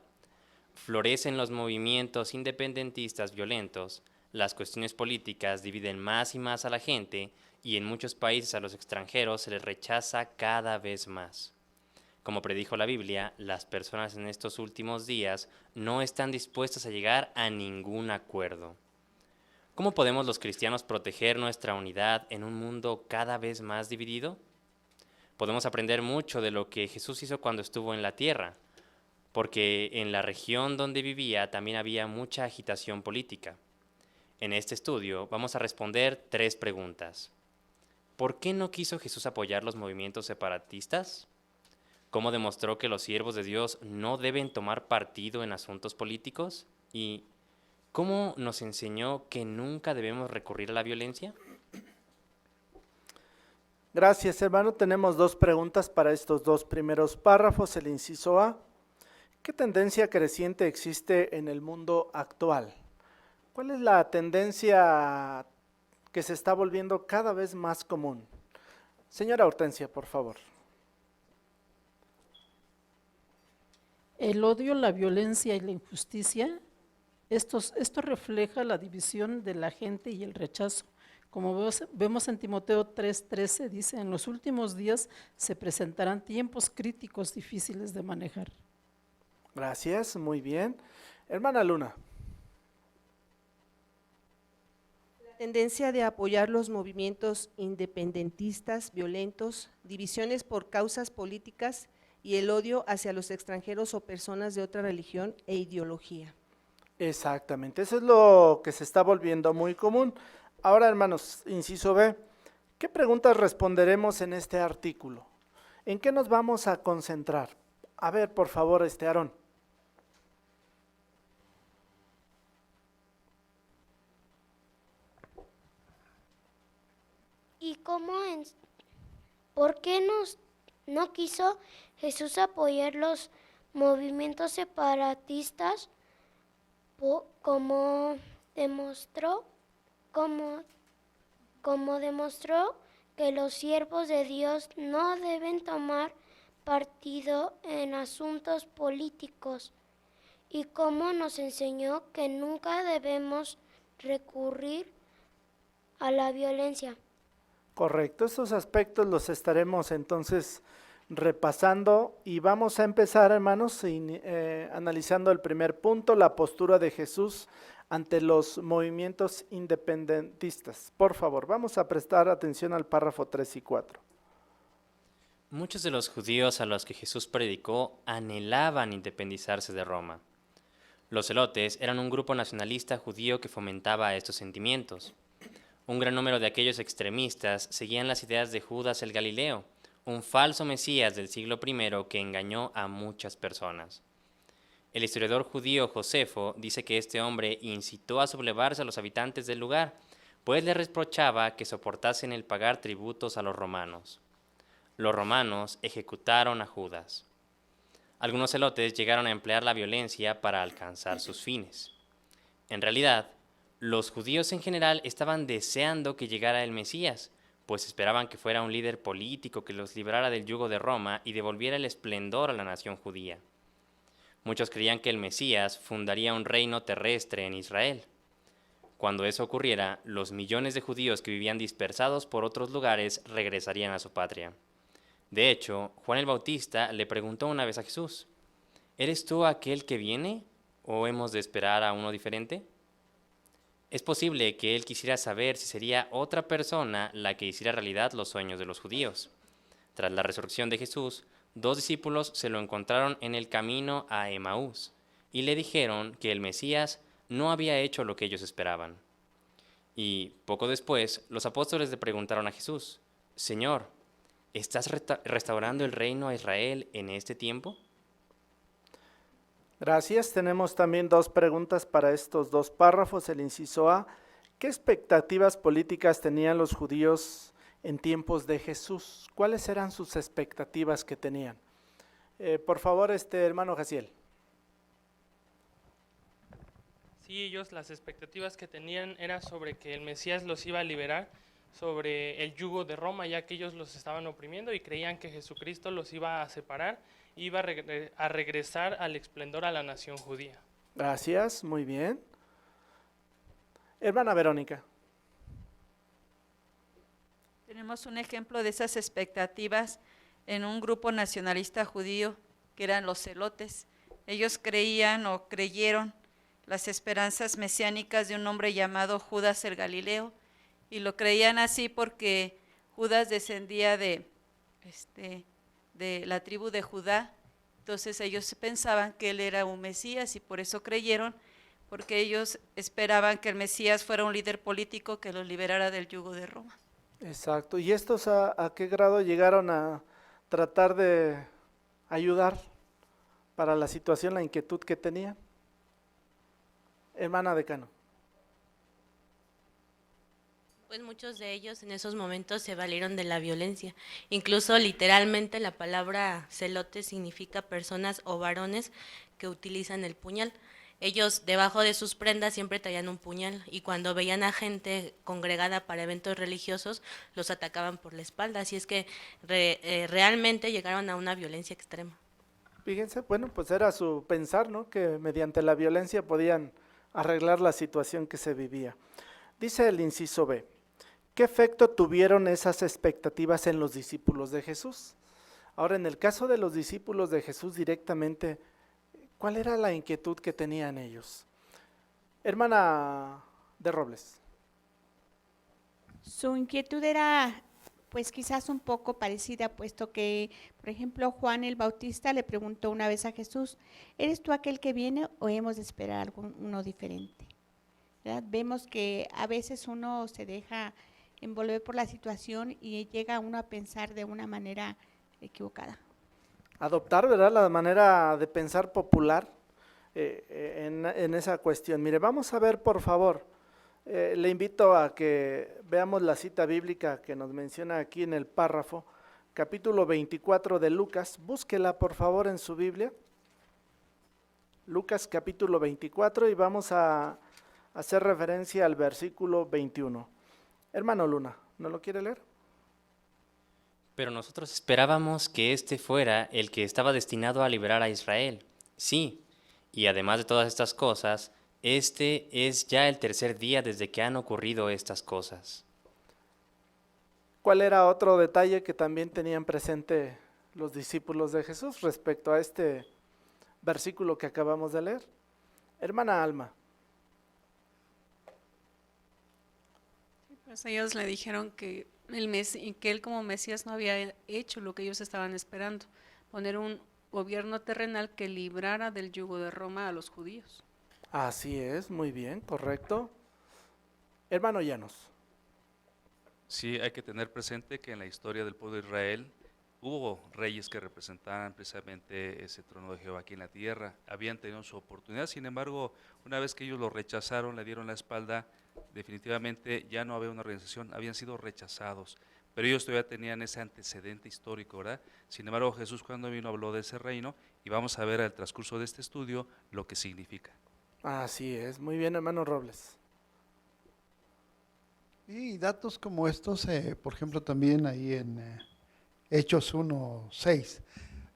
Florecen los movimientos independentistas violentos, las cuestiones políticas dividen más y más a la gente y en muchos países a los extranjeros se les rechaza cada vez más. Como predijo la Biblia, las personas en estos últimos días no están dispuestas a llegar a ningún acuerdo. ¿Cómo podemos los cristianos proteger nuestra unidad en un mundo cada vez más dividido? Podemos aprender mucho de lo que Jesús hizo cuando estuvo en la tierra, porque en la región donde vivía también había mucha agitación política. En este estudio vamos a responder 3 preguntas. ¿Por qué no quiso Jesús apoyar los movimientos separatistas? ¿Cómo demostró que los siervos de Dios no deben tomar partido en asuntos políticos? ¿Y cómo nos enseñó que nunca debemos recurrir a la violencia? Gracias, hermano. Tenemos 2 preguntas para estos 2 primeros párrafos. El inciso A: ¿qué tendencia creciente existe en el mundo actual? ¿Cuál es la tendencia que se está volviendo cada vez más común? Señora Hortensia, por favor. El odio, la violencia y la injusticia, esto refleja la división de la gente y el rechazo. Como vemos en Timoteo 3:13, dice: en los últimos días se presentarán tiempos críticos difíciles de manejar. Gracias, muy bien. Hermana Luna. Tendencia de apoyar los movimientos independentistas violentos, divisiones por causas políticas y el odio hacia los extranjeros o personas de otra religión e ideología. Exactamente, eso es lo que se está volviendo muy común. Ahora, hermanos, inciso B, ¿qué preguntas responderemos en este artículo? ¿En qué nos vamos a concentrar? A ver, por favor, Aarón. ¿Y por qué no quiso Jesús apoyar los movimientos separatistas como demostró que los siervos de Dios no deben tomar partido en asuntos políticos y cómo nos enseñó que nunca debemos recurrir a la violencia? Correcto, estos aspectos los estaremos entonces repasando y vamos a empezar, hermanos, analizando el primer punto, la postura de Jesús ante los movimientos independentistas. Por favor, vamos a prestar atención al párrafo 3 y 4. Muchos de los judíos a los que Jesús predicó anhelaban independizarse de Roma. Los celotes eran un grupo nacionalista judío que fomentaba estos sentimientos. Un gran número de aquellos extremistas seguían las ideas de Judas el Galileo, un falso mesías del siglo I que engañó a muchas personas. El historiador judío Josefo dice que este hombre incitó a sublevarse a los habitantes del lugar, pues le reprochaba que soportasen el pagar tributos a los romanos. Los romanos ejecutaron a Judas. Algunos celotes llegaron a emplear la violencia para alcanzar sus fines. En realidad, los judíos en general estaban deseando que llegara el Mesías, pues esperaban que fuera un líder político que los librara del yugo de Roma y devolviera el esplendor a la nación judía. Muchos creían que el Mesías fundaría un reino terrestre en Israel. Cuando eso ocurriera, los millones de judíos que vivían dispersados por otros lugares regresarían a su patria. De hecho, Juan el Bautista le preguntó una vez a Jesús, ¿eres tú aquel que viene o hemos de esperar a uno diferente? Es posible que él quisiera saber si sería otra persona la que hiciera realidad los sueños de los judíos. Tras la resurrección de Jesús, 2 discípulos se lo encontraron en el camino a Emaús y le dijeron que el Mesías no había hecho lo que ellos esperaban. Y poco después, los apóstoles le preguntaron a Jesús, Señor, ¿estás restaurando el reino a Israel en este tiempo? Gracias. Tenemos también 2 preguntas para estos 2 párrafos. El inciso A, ¿qué expectativas políticas tenían los judíos en tiempos de Jesús? ¿Cuáles eran sus expectativas que tenían? Por favor, hermano Jaciel. Sí, ellos las expectativas que tenían era sobre que el Mesías los iba a liberar sobre el yugo de Roma, ya que ellos los estaban oprimiendo y creían que Jesucristo los iba a separar, iba a regresar al esplendor a la nación judía. Gracias, muy bien. Hermana Verónica. Tenemos un ejemplo de esas expectativas en un grupo nacionalista judío que eran los celotes. Ellos creían o creyeron las esperanzas mesiánicas de un hombre llamado Judas el Galileo, y lo creían así porque Judas descendía de la tribu de Judá. Entonces ellos pensaban que él era un Mesías y por eso creyeron, porque ellos esperaban que el Mesías fuera un líder político que los liberara del yugo de Roma. Exacto. ¿Y estos a qué grado llegaron a tratar de ayudar para la situación, la inquietud que tenían? Hermana Decano. Pues muchos de ellos en esos momentos se valieron de la violencia. Incluso literalmente la palabra celote significa personas o varones que utilizan el puñal. Ellos debajo de sus prendas siempre traían un puñal y cuando veían a gente congregada para eventos religiosos los atacaban por la espalda. Así es que realmente llegaron a una violencia extrema. Fíjense, bueno, pues era su pensar, ¿no? Que mediante la violencia podían arreglar la situación que se vivía. Dice el inciso B, ¿qué efecto tuvieron esas expectativas en los discípulos de Jesús? Ahora, en el caso de los discípulos de Jesús directamente, ¿cuál era la inquietud que tenían ellos? Hermana de Robles. Su inquietud era, pues quizás un poco parecida, puesto que, por ejemplo, Juan el Bautista le preguntó una vez a Jesús, ¿eres tú aquel que viene o hemos de esperar uno diferente? ¿Verdad? Vemos que a veces uno se deja envolver por la situación y llega uno a pensar de una manera equivocada. Adoptar, ¿verdad?, la manera de pensar popular en esa cuestión. Mire, vamos a ver, por favor, le invito a que veamos la cita bíblica que nos menciona aquí en el párrafo, capítulo 24 de Lucas. Búsquela, por favor, en su Biblia. Lucas capítulo 24 y vamos a hacer referencia al versículo 21. Hermano Luna, ¿no lo quiere leer? Pero nosotros esperábamos que este fuera el que estaba destinado a liberar a Israel. Sí, y además de todas estas cosas, este es ya el 3er día desde que han ocurrido estas cosas. ¿Cuál era otro detalle que también tenían presente los discípulos de Jesús respecto a este versículo que acabamos de leer? Hermana Alma. Pues ellos le dijeron que él como Mesías no había hecho lo que ellos estaban esperando, poner un gobierno terrenal que librara del yugo de Roma a los judíos. Así es, muy bien, correcto. Hermano Llanos. Sí, hay que tener presente que en la historia del pueblo de Israel hubo reyes que representaban precisamente ese trono de Jehová aquí en la tierra, habían tenido su oportunidad, sin embargo, una vez que ellos lo rechazaron, le dieron la espalda, definitivamente ya no había una organización, habían sido rechazados, pero ellos todavía tenían ese antecedente histórico, ¿verdad? Sin embargo, Jesús cuando vino habló de ese reino y vamos a ver al transcurso de este estudio lo que significa. Así es, muy bien, hermano Robles. Y datos como estos, por ejemplo, también ahí en Hechos 1:6,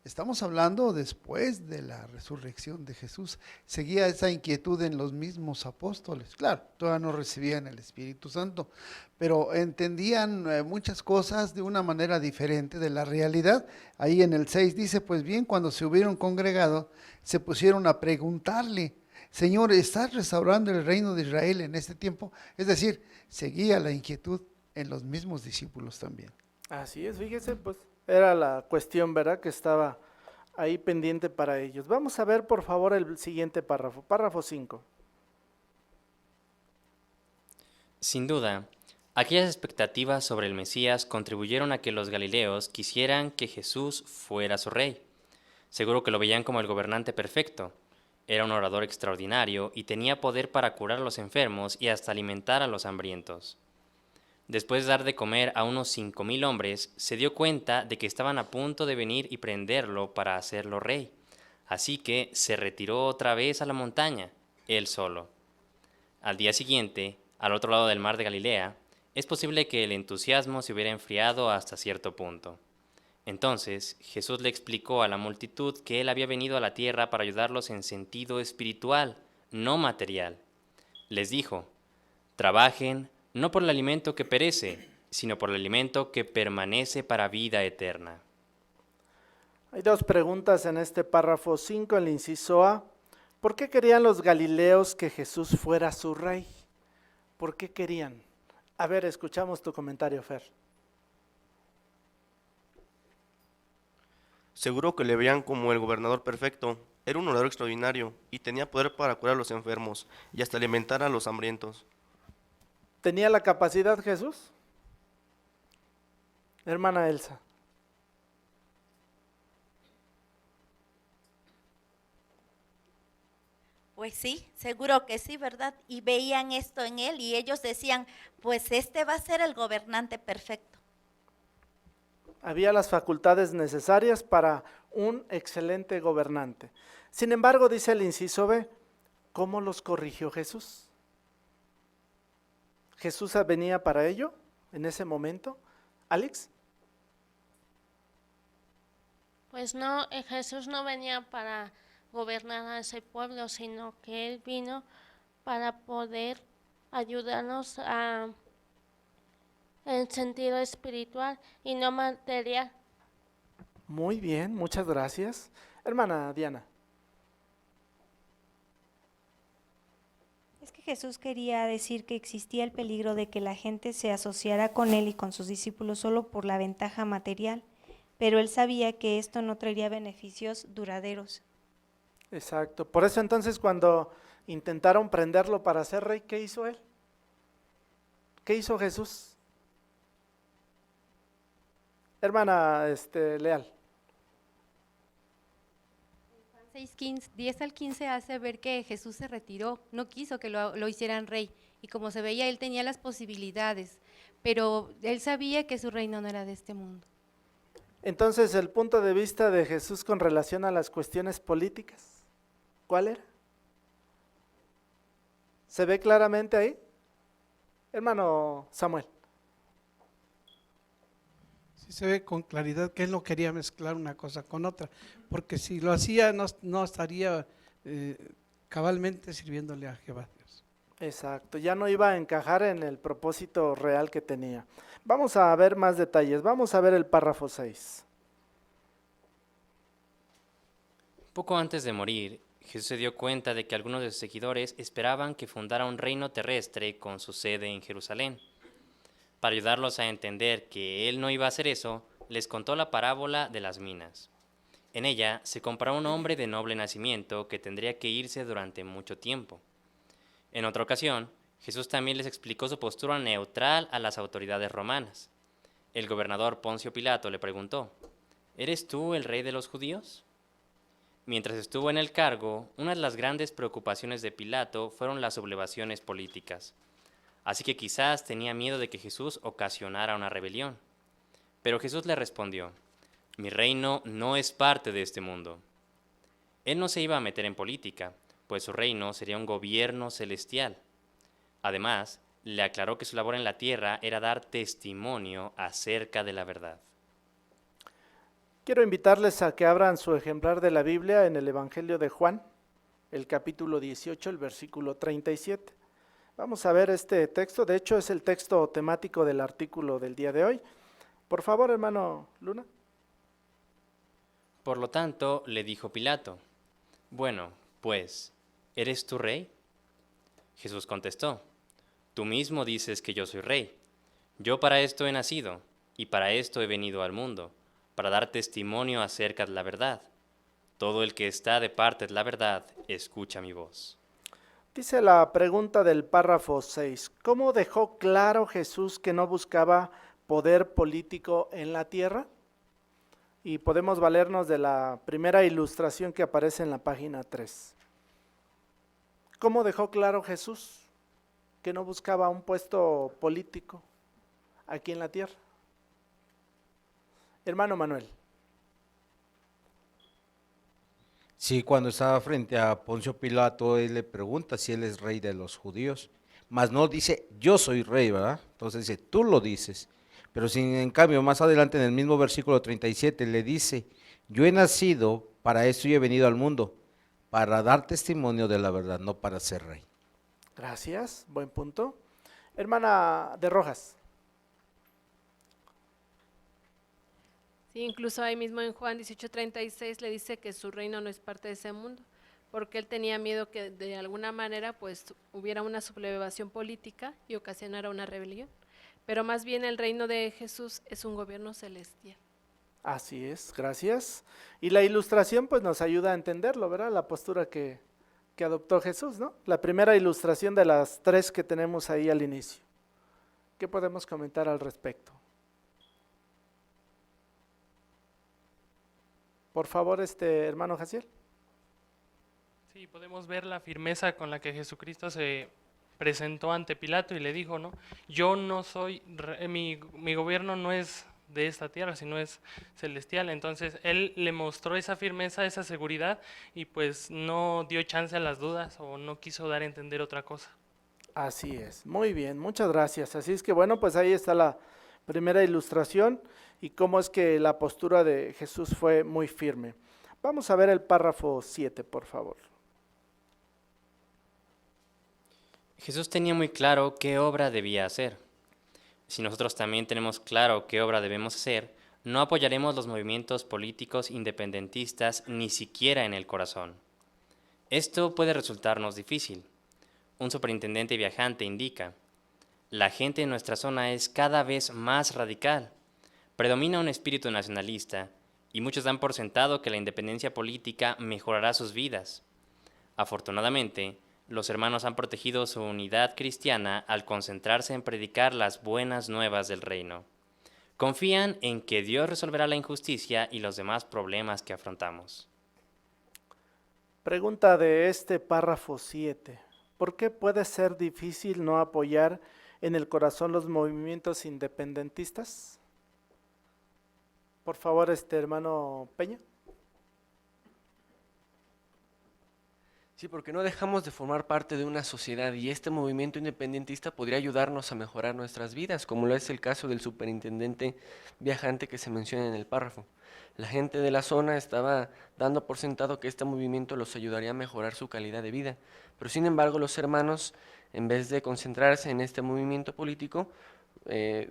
Estamos hablando después de la resurrección de Jesús. Seguía esa inquietud en los mismos apóstoles. Claro, todavía no recibían el Espíritu Santo, pero entendían muchas cosas de una manera diferente de la realidad. Ahí en el 6 dice, pues bien, cuando se hubieron congregado, se pusieron a preguntarle, Señor, ¿estás restaurando el reino de Israel en este tiempo? Es decir, seguía la inquietud en los mismos discípulos también. Así es, fíjese, pues era la cuestión, ¿verdad?, que estaba ahí pendiente para ellos. Vamos a ver, por favor, el siguiente párrafo, párrafo 5. Sin duda, aquellas expectativas sobre el Mesías contribuyeron a que los galileos quisieran que Jesús fuera su rey. Seguro que lo veían como el gobernante perfecto. Era un orador extraordinario y tenía poder para curar a los enfermos y hasta alimentar a los hambrientos. Después de dar de comer a unos 5,000 hombres, se dio cuenta de que estaban a punto de venir y prenderlo para hacerlo rey. Así que se retiró otra vez a la montaña, él solo. Al día siguiente, al otro lado del mar de Galilea, es posible que el entusiasmo se hubiera enfriado hasta cierto punto. Entonces, Jesús le explicó a la multitud que él había venido a la tierra para ayudarlos en sentido espiritual, no material. Les dijo, trabajen no por el alimento que perece, sino por el alimento que permanece para vida eterna. Hay dos preguntas en este párrafo 5, el inciso A. ¿Por qué querían los galileos que Jesús fuera su rey? ¿Por qué querían? A ver, escuchamos tu comentario, Fer. Seguro que le veían como el gobernador perfecto. Era un orador extraordinario y tenía poder para curar a los enfermos y hasta alimentar a los hambrientos. ¿Tenía la capacidad Jesús? Hermana Elsa. Pues sí, seguro que sí, ¿verdad? Y veían esto en él y ellos decían, pues este va a ser el gobernante perfecto. Había las facultades necesarias para un excelente gobernante. Sin embargo, dice el inciso B, ¿cómo los corrigió Jesús? ¿Jesús venía para ello en ese momento? ¿Alex? Pues no, Jesús no venía para gobernar a ese pueblo, sino que Él vino para poder ayudarnos en sentido espiritual y no material. Muy bien, muchas gracias. Hermana Diana. Es que Jesús quería decir que existía el peligro de que la gente se asociara con él y con sus discípulos solo por la ventaja material, pero él sabía que esto no traería beneficios duraderos. Exacto. Por eso entonces cuando intentaron prenderlo para ser rey, ¿qué hizo él? ¿Qué hizo Jesús? Hermana Leal. 10 al 15 hace ver que Jesús se retiró, no quiso que lo hicieran rey, y como se veía, él tenía las posibilidades, pero él sabía que su reino no era de este mundo. Entonces, el punto de vista de Jesús con relación a las cuestiones políticas, ¿cuál era? ¿Se ve claramente ahí? Hermano Samuel. Sí se ve con claridad que él no quería mezclar una cosa con otra, porque si lo hacía no estaría cabalmente sirviéndole a Jehová Dios. Exacto, ya no iba a encajar en el propósito real que tenía. Vamos a ver más detalles, vamos a ver el párrafo 6. Poco antes de morir, Jesús se dio cuenta de que algunos de sus seguidores esperaban que fundara un reino terrestre con su sede en Jerusalén. Para ayudarlos a entender que él no iba a hacer eso, les contó la parábola de las minas. En ella se comparó a un hombre de noble nacimiento que tendría que irse durante mucho tiempo. En otra ocasión, Jesús también les explicó su postura neutral a las autoridades romanas. El gobernador Poncio Pilato le preguntó, ¿eres tú el rey de los judíos? Mientras estuvo en el cargo, una de las grandes preocupaciones de Pilato fueron las sublevaciones políticas. Así que quizás tenía miedo de que Jesús ocasionara una rebelión. Pero Jesús le respondió, mi reino no es parte de este mundo. Él no se iba a meter en política, pues su reino sería un gobierno celestial. Además, le aclaró que su labor en la tierra era dar testimonio acerca de la verdad. Quiero invitarles a que abran su ejemplar de la Biblia en el Evangelio de Juan, el capítulo 18, el versículo 37. Vamos a ver este texto, de hecho es el texto temático del artículo del día de hoy. Por favor, hermano Luna. Por lo tanto, le dijo Pilato, bueno, pues, ¿eres tú rey? Jesús contestó, tú mismo dices que yo soy rey. Yo para esto he nacido, y para esto he venido al mundo, para dar testimonio acerca de la verdad. Todo el que está de parte de la verdad, escucha mi voz. Dice la pregunta del párrafo 6, ¿cómo dejó claro Jesús que no buscaba poder político en la tierra? Y podemos valernos de la primera ilustración que aparece en la página 3. ¿Cómo dejó claro Jesús que no buscaba un puesto político aquí en la tierra? Hermano Manuel. Sí, cuando estaba frente a Poncio Pilato, él le pregunta si él es rey de los judíos, mas no dice, yo soy rey, ¿verdad? Entonces dice, tú lo dices, pero si en cambio más adelante en el mismo versículo 37 le dice, yo he nacido, para esto y he venido al mundo, para dar testimonio de la verdad, no para ser rey. Gracias, buen punto. Hermana de Rojas. Sí, incluso ahí mismo en Juan 18:36 le dice que su reino no es parte de ese mundo, porque él tenía miedo que de alguna manera pues hubiera una sublevación política y ocasionara una rebelión. Pero más bien el reino de Jesús es un gobierno celestial. Así es, gracias. Y la ilustración pues nos ayuda a entenderlo, ¿verdad? La postura que adoptó Jesús, ¿no? La primera ilustración de las 3 que tenemos ahí al inicio. ¿Qué podemos comentar al respecto? Por favor, hermano Jaciel. Sí, podemos ver la firmeza con la que Jesucristo se presentó ante Pilato y le dijo, ¿no? Yo no soy, mi gobierno no es de esta tierra, sino es celestial. Entonces, él le mostró esa firmeza, esa seguridad, y pues no dio chance a las dudas o no quiso dar a entender otra cosa. Así es, muy bien, muchas gracias. Así es que bueno, pues ahí está la primera ilustración y cómo es que la postura de Jesús fue muy firme. Vamos a ver el párrafo 7, por favor. Jesús tenía muy claro qué obra debía hacer. Si nosotros también tenemos claro qué obra debemos hacer, no apoyaremos los movimientos políticos independentistas ni siquiera en el corazón. Esto puede resultarnos difícil. Un superintendente viajante indica, la gente en nuestra zona es cada vez más radical. Predomina un espíritu nacionalista y muchos dan por sentado que la independencia política mejorará sus vidas. Afortunadamente, los hermanos han protegido su unidad cristiana al concentrarse en predicar las buenas nuevas del reino. Confían en que Dios resolverá la injusticia y los demás problemas que afrontamos. Pregunta de este párrafo 7. ¿Por qué puede ser difícil no apoyar en el corazón los movimientos independentistas? Por favor, hermano Peña. Sí, porque no dejamos de formar parte de una sociedad y este movimiento independentista podría ayudarnos a mejorar nuestras vidas, como lo es el caso del superintendente viajante que se menciona en el párrafo. La gente de la zona estaba dando por sentado que este movimiento los ayudaría a mejorar su calidad de vida, pero sin embargo los hermanos, en vez de concentrarse en este movimiento político,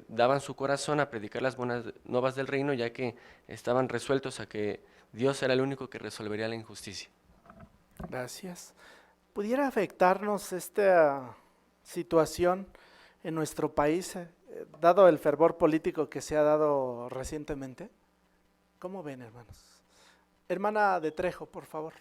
daban su corazón a predicar las buenas nuevas del reino, ya que estaban resueltos a que Dios era el único que resolvería la injusticia. Gracias. ¿Pudiera afectarnos esta situación en nuestro país, dado el fervor político que se ha dado recientemente? ¿Cómo ven, hermanos? Hermana de Trejo, por favor.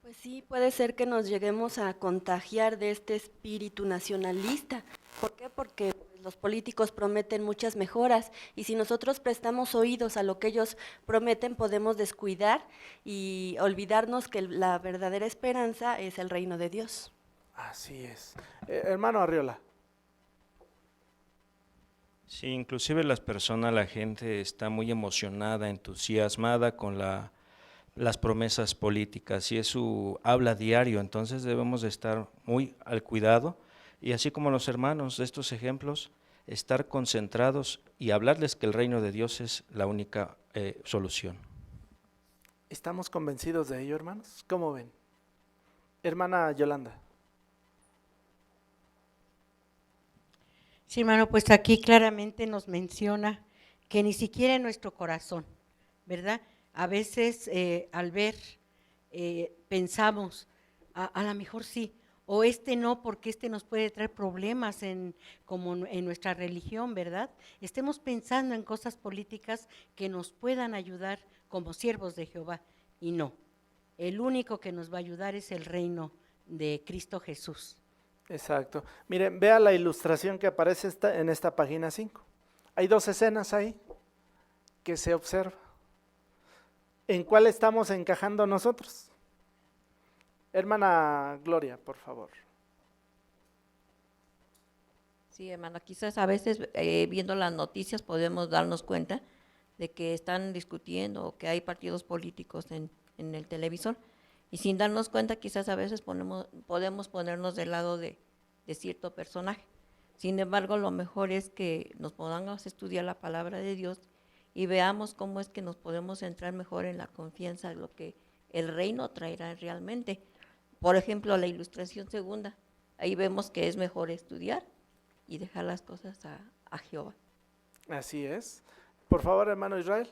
Pues sí, puede ser que nos lleguemos a contagiar de este espíritu nacionalista. ¿Por qué? Porque los políticos prometen muchas mejoras y si nosotros prestamos oídos a lo que ellos prometen, podemos descuidar y olvidarnos que la verdadera esperanza es el reino de Dios. Así es. Hermano Arriola. Sí, inclusive la gente está muy emocionada, entusiasmada con las promesas políticas y es su habla diario, entonces debemos de estar muy al cuidado y así como los hermanos de estos ejemplos, estar concentrados y hablarles que el reino de Dios es la única solución. ¿Estamos convencidos de ello, hermanos? ¿Cómo ven? Hermana Yolanda. Sí, hermano, pues aquí claramente nos menciona que ni siquiera en nuestro corazón, ¿verdad? A veces al ver pensamos, a lo mejor sí, o no, porque nos puede traer problemas como en nuestra religión, ¿verdad? Estemos pensando en cosas políticas que nos puedan ayudar como siervos de Jehová, y no. El único que nos va a ayudar es el reino de Cristo Jesús. Exacto. Miren, vea la ilustración que aparece en esta página 5. Hay 2 escenas ahí que se observa. ¿En cuál estamos encajando nosotros? Hermana Gloria, por favor. Sí, hermano, quizás a veces viendo las noticias podemos darnos cuenta de que están discutiendo o que hay partidos políticos en el televisor, y sin darnos cuenta quizás a veces podemos ponernos del lado de cierto personaje. Sin embargo, lo mejor es que nos podamos estudiar la palabra de Dios y veamos cómo es que nos podemos centrar mejor en la confianza de lo que el reino traerá realmente. Por ejemplo, la ilustración segunda, ahí vemos que es mejor estudiar y dejar las cosas a Jehová. Así es. Por favor, hermano Israel.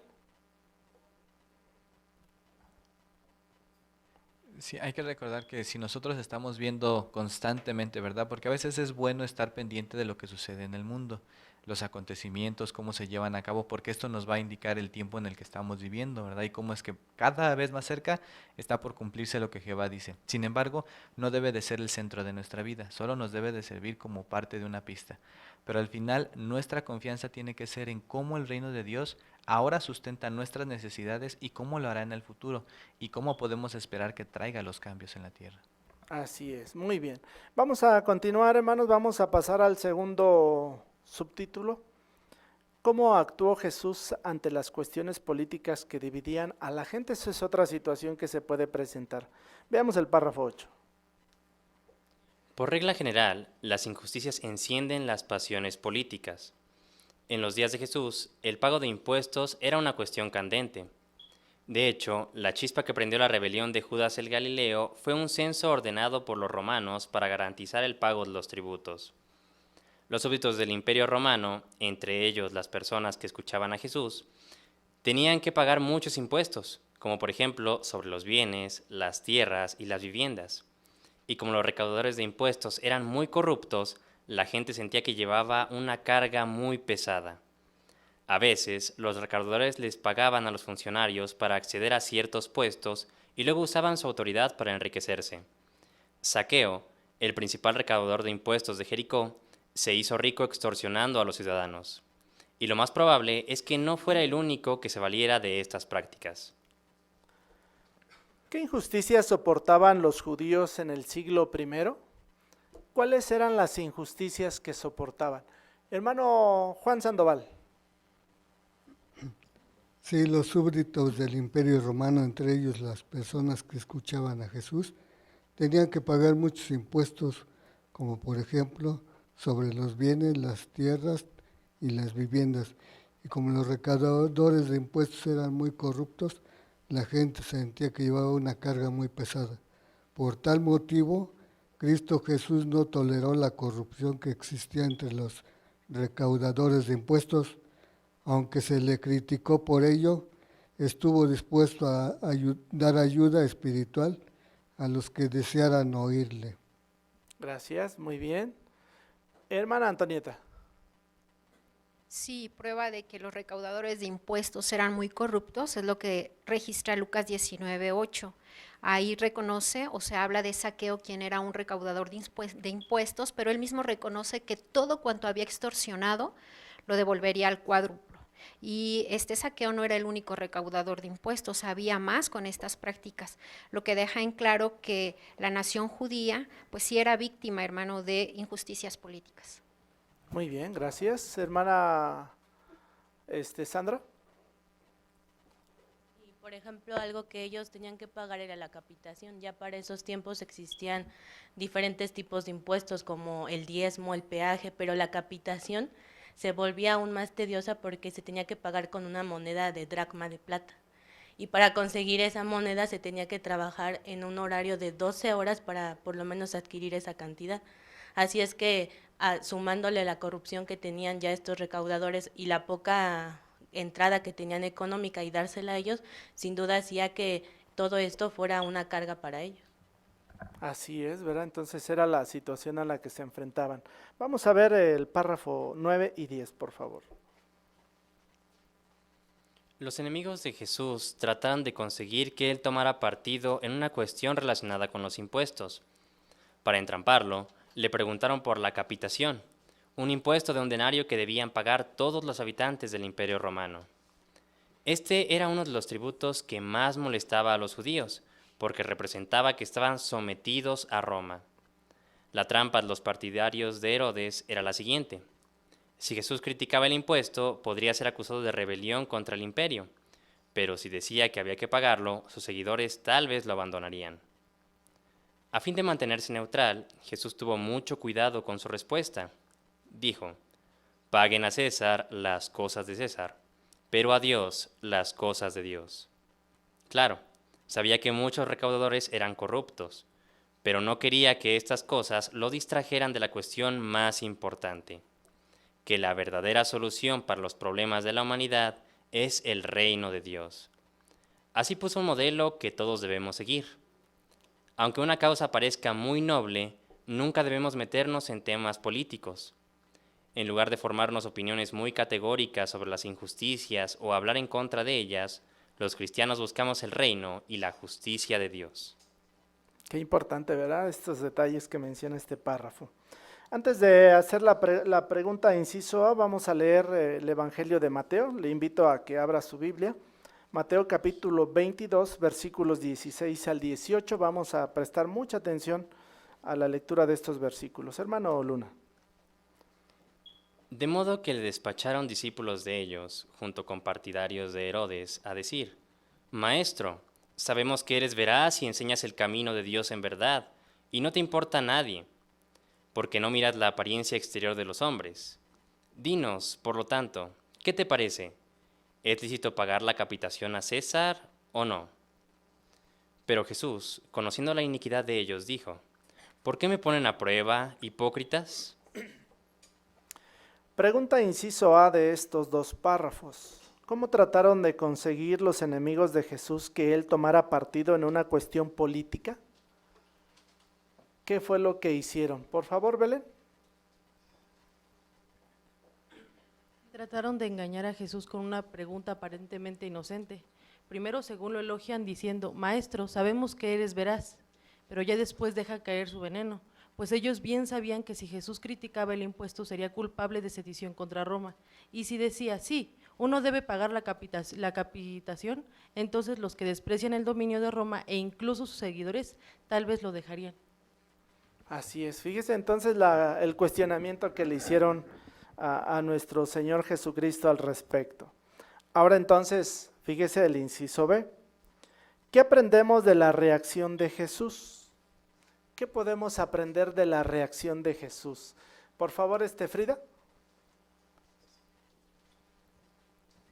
Sí, hay que recordar que si nosotros estamos viendo constantemente, ¿verdad? Porque a veces es bueno estar pendiente de lo que sucede en el mundo, los acontecimientos, cómo se llevan a cabo, porque esto nos va a indicar el tiempo en el que estamos viviendo, ¿verdad? Y cómo es que cada vez más cerca está por cumplirse lo que Jehová dice. Sin embargo, no debe de ser el centro de nuestra vida, solo nos debe de servir como parte de una pista. Pero al final, nuestra confianza tiene que ser en cómo el reino de Dios ahora sustenta nuestras necesidades y cómo lo hará en el futuro, y cómo podemos esperar que traiga los cambios en la tierra. Así es, muy bien. Vamos a continuar, hermanos, vamos a pasar al segundo subtítulo. ¿Cómo actuó Jesús ante las cuestiones políticas que dividían a la gente? Esa es otra situación que se puede presentar. Veamos el párrafo 8. Por regla general, las injusticias encienden las pasiones políticas. En los días de Jesús, el pago de impuestos era una cuestión candente. De hecho, la chispa que prendió la rebelión de Judas el Galileo fue un censo ordenado por los romanos para garantizar el pago de los tributos. Los súbditos del Imperio Romano, entre ellos las personas que escuchaban a Jesús, tenían que pagar muchos impuestos, como por ejemplo sobre los bienes, las tierras y las viviendas. Y como los recaudadores de impuestos eran muy corruptos, la gente sentía que llevaba una carga muy pesada. A veces, los recaudadores les pagaban a los funcionarios para acceder a ciertos puestos y luego usaban su autoridad para enriquecerse. Zaqueo, el principal recaudador de impuestos de Jericó, se hizo rico extorsionando a los ciudadanos. Y lo más probable es que no fuera el único que se valiera de estas prácticas. ¿Qué injusticias soportaban los judíos en el siglo I? ¿Cuáles eran las injusticias que soportaban? Hermano Juan Sandoval. Sí, los súbditos del Imperio Romano, entre ellos las personas que escuchaban a Jesús, tenían que pagar muchos impuestos, como por ejemplo sobre los bienes, las tierras y las viviendas. Y como los recaudadores de impuestos eran muy corruptos, la gente sentía que llevaba una carga muy pesada. Por tal motivo, Cristo Jesús no toleró la corrupción que existía entre los recaudadores de impuestos. Aunque se le criticó por ello, estuvo dispuesto a dar ayuda espiritual a los que desearan oírle. Gracias, muy bien. Hermana Antonieta. Sí, prueba de que los recaudadores de impuestos eran muy corruptos, es lo que registra Lucas 19:8. Ahí reconoce, o se habla de Zaqueo, quien era un recaudador de impuestos, pero él mismo reconoce que todo cuanto había extorsionado lo devolvería al cuádruplo. Y este Zaqueo no era el único recaudador de impuestos, había más con estas prácticas, lo que deja en claro que la nación judía pues sí era víctima, hermano, de injusticias políticas. Muy bien, gracias. Hermana Sandra. Y por ejemplo, algo que ellos tenían que pagar era la capitación. Ya para esos tiempos existían diferentes tipos de impuestos como el diezmo, el peaje, pero la capitación se volvía aún más tediosa porque se tenía que pagar con una moneda de dracma de plata. Y para conseguir esa moneda se tenía que trabajar en un horario de 12 horas para por lo menos adquirir esa cantidad. Así es que sumándole la corrupción que tenían ya estos recaudadores y la poca entrada que tenían económica y dársela a ellos, sin duda hacía que todo esto fuera una carga para ellos. Así es, ¿verdad? Entonces era la situación a la que se enfrentaban. Vamos a ver el párrafo 9 y 10, por favor. Los enemigos de Jesús trataron de conseguir que él tomara partido en una cuestión relacionada con los impuestos. Para entramparlo, le preguntaron por la capitación, un impuesto de un denario que debían pagar todos los habitantes del Imperio Romano. Este era uno de los tributos que más molestaba a los judíos, porque representaba que estaban sometidos a Roma. La trampa de los partidarios de Herodes era la siguiente. Si Jesús criticaba el impuesto, podría ser acusado de rebelión contra el imperio, pero si decía que había que pagarlo, sus seguidores tal vez lo abandonarían. A fin de mantenerse neutral, Jesús tuvo mucho cuidado con su respuesta. Dijo, paguen a César las cosas de César, pero a Dios las cosas de Dios. Claro, sabía que muchos recaudadores eran corruptos, pero no quería que estas cosas lo distrajeran de la cuestión más importante, que la verdadera solución para los problemas de la humanidad es el reino de Dios. Así puso un modelo que todos debemos seguir. Aunque una causa parezca muy noble, nunca debemos meternos en temas políticos. En lugar de formarnos opiniones muy categóricas sobre las injusticias o hablar en contra de ellas, los cristianos buscamos el reino y la justicia de Dios. Qué importante, ¿verdad? Estos detalles que menciona este párrafo. Antes de hacer la pregunta inciso A, vamos a leer el Evangelio de Mateo. Le invito a que abra su Biblia. Mateo capítulo 22, versículos 16 al 18. Vamos a prestar mucha atención a la lectura de estos versículos. Hermano Luna. De modo que le despacharon discípulos de ellos, junto con partidarios de Herodes, a decir, Maestro, sabemos que eres veraz y enseñas el camino de Dios en verdad, y no te importa a nadie, porque no miras la apariencia exterior de los hombres. Dinos, por lo tanto, ¿qué te parece? ¿Es lícito pagar la capitación a César o no? Pero Jesús, conociendo la iniquidad de ellos, dijo, ¿por qué me ponen a prueba, hipócritas? Pregunta inciso A de estos dos párrafos. ¿Cómo trataron de conseguir los enemigos de Jesús que él tomara partido en una cuestión política? ¿Qué fue lo que hicieron? Por favor, Belén. Trataron de engañar a Jesús con una pregunta aparentemente inocente. Primero, según lo elogian, diciendo, Maestro, sabemos que eres veraz, pero ya después deja caer su veneno, pues ellos bien sabían que si Jesús criticaba el impuesto sería culpable de sedición contra Roma, y si decía, sí, uno debe pagar la capitación, entonces los que desprecian el dominio de Roma e incluso sus seguidores tal vez lo dejarían. Así es, fíjese entonces el cuestionamiento que le hicieron a nuestro Señor Jesucristo al respecto. Ahora entonces, fíjese el inciso B. ¿Qué aprendemos de la reacción de Jesús? ¿Qué podemos aprender de la reacción de Jesús? Por favor, Frida.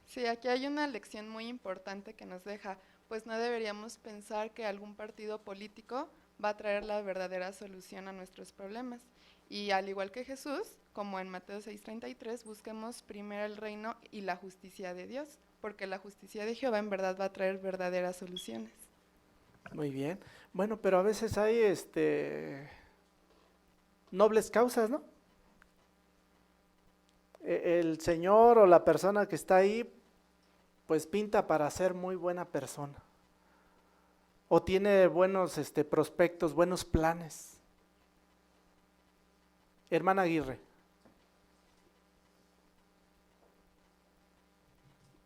Sí, aquí hay una lección muy importante que nos deja, pues no deberíamos pensar que algún partido político va a traer la verdadera solución a nuestros problemas. Y al igual que Jesús, como en Mateo 6:33, busquemos primero el reino y la justicia de Dios, porque la justicia de Jehová en verdad va a traer verdaderas soluciones. Muy bien. Bueno, pero a veces hay nobles causas, ¿no? El señor o la persona que está ahí, pues pinta para ser muy buena persona. O tiene buenos prospectos, buenos planes. Hermana Aguirre.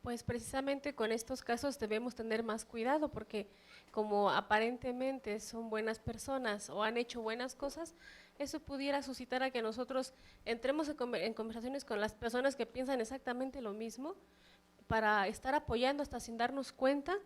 Pues precisamente con estos casos debemos tener más cuidado porque como aparentemente son buenas personas o han hecho buenas cosas, eso pudiera suscitar a que nosotros entremos en conversaciones con las personas que piensan exactamente lo mismo para estar apoyando hasta sin darnos cuenta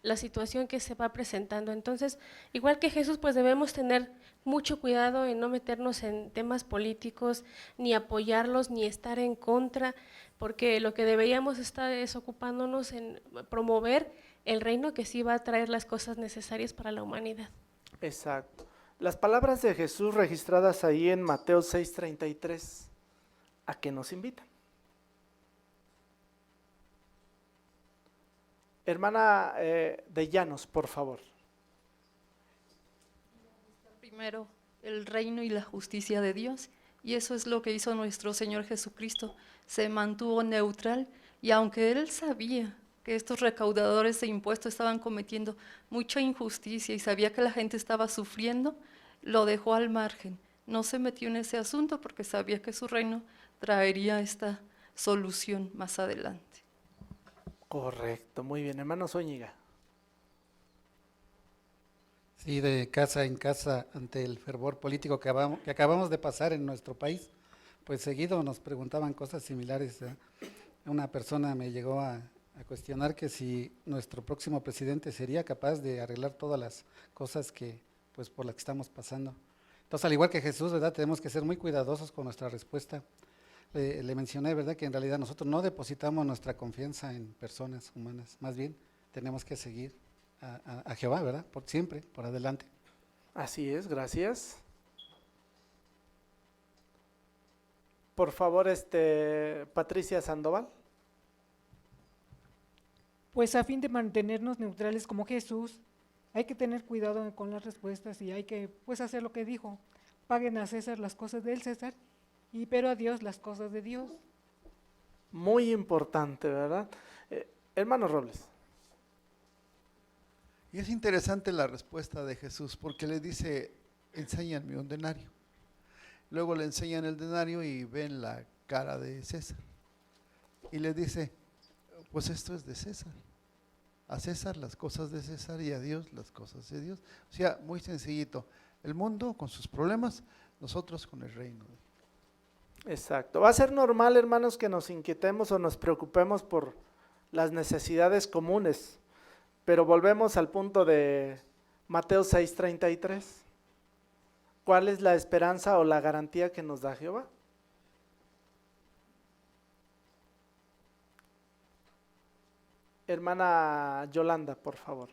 la situación que se va presentando. Entonces, igual que Jesús, pues debemos tener mucho cuidado en no meternos en temas políticos, ni apoyarlos, ni estar en contra, porque lo que deberíamos estar es ocupándonos en promover el reino que sí va a traer las cosas necesarias para la humanidad. Exacto. Las palabras de Jesús registradas ahí en Mateo 6:33, ¿a qué nos invitan? Hermana de Llanos, por favor. Primero, el reino y la justicia de Dios, y eso es lo que hizo nuestro Señor Jesucristo. Se mantuvo neutral, y aunque Él sabía que estos recaudadores de impuestos estaban cometiendo mucha injusticia y sabía que la gente estaba sufriendo, lo dejó al margen. No se metió en ese asunto porque sabía que su reino traería esta solución más adelante. Correcto, muy bien. Hermano Zúñiga. Sí, de casa en casa, ante el fervor político que acabamos de pasar en nuestro país, pues seguido nos preguntaban cosas similares. Una persona me llegó a cuestionar que si nuestro próximo presidente sería capaz de arreglar todas las cosas que, pues, por las que estamos pasando. Entonces, al igual que Jesús, ¿verdad?, tenemos que ser muy cuidadosos con nuestra respuesta. Le mencioné, ¿verdad?, que en realidad nosotros no depositamos nuestra confianza en personas humanas, más bien tenemos que seguir a Jehová, ¿verdad?, por siempre, por adelante. Así es, gracias. Por favor, Patricia Sandoval. Pues a fin de mantenernos neutrales como Jesús, hay que tener cuidado con las respuestas y hay que, pues, hacer lo que dijo: paguen a César las cosas del César, pero a Dios las cosas de Dios. Muy importante, ¿verdad? Hermano Robles. Y es interesante la respuesta de Jesús, porque le dice: enséñame un denario. Luego le enseñan el denario y ven la cara de César. Y le dice: pues esto es de César. A César las cosas de César y a Dios las cosas de Dios. O sea, muy sencillito. El mundo con sus problemas, nosotros con el reino. Exacto. Va a ser normal, hermanos, que nos inquietemos o nos preocupemos por las necesidades comunes, pero volvemos al punto de Mateo 6:33. ¿Cuál es la esperanza o la garantía que nos da Jehová? Hermana Yolanda, por favor.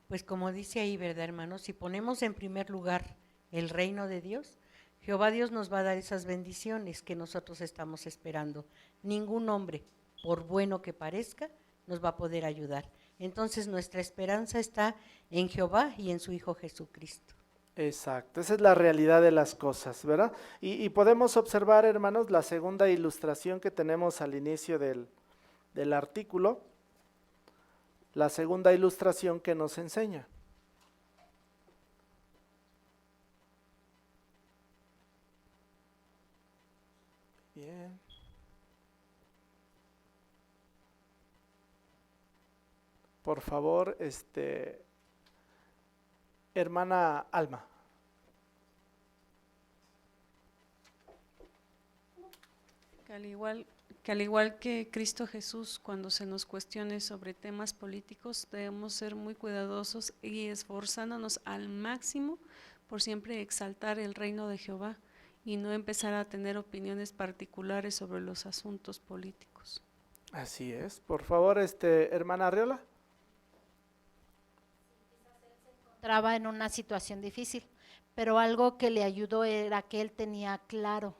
Pues como dice ahí, ¿verdad, hermanos? Si ponemos en primer lugar el reino de Dios, Jehová Dios nos va a dar esas bendiciones que nosotros estamos esperando. Ningún hombre, por bueno que parezca, nos va a poder ayudar. Entonces nuestra esperanza está en Jehová y en su Hijo Jesucristo. Exacto, esa es la realidad de las cosas, ¿verdad? Y podemos observar, hermanos, la segunda ilustración que tenemos al inicio del artículo, la segunda ilustración que nos enseña. Bien. Por favor, hermana Alma. Que al igual que Cristo Jesús, cuando se nos cuestione sobre temas políticos, debemos ser muy cuidadosos y esforzándonos al máximo por siempre exaltar el reino de Jehová y no empezar a tener opiniones particulares sobre los asuntos políticos. Así es. Por favor, hermana Arriola. Encontraba en una situación difícil, pero algo que le ayudó era que él tenía claro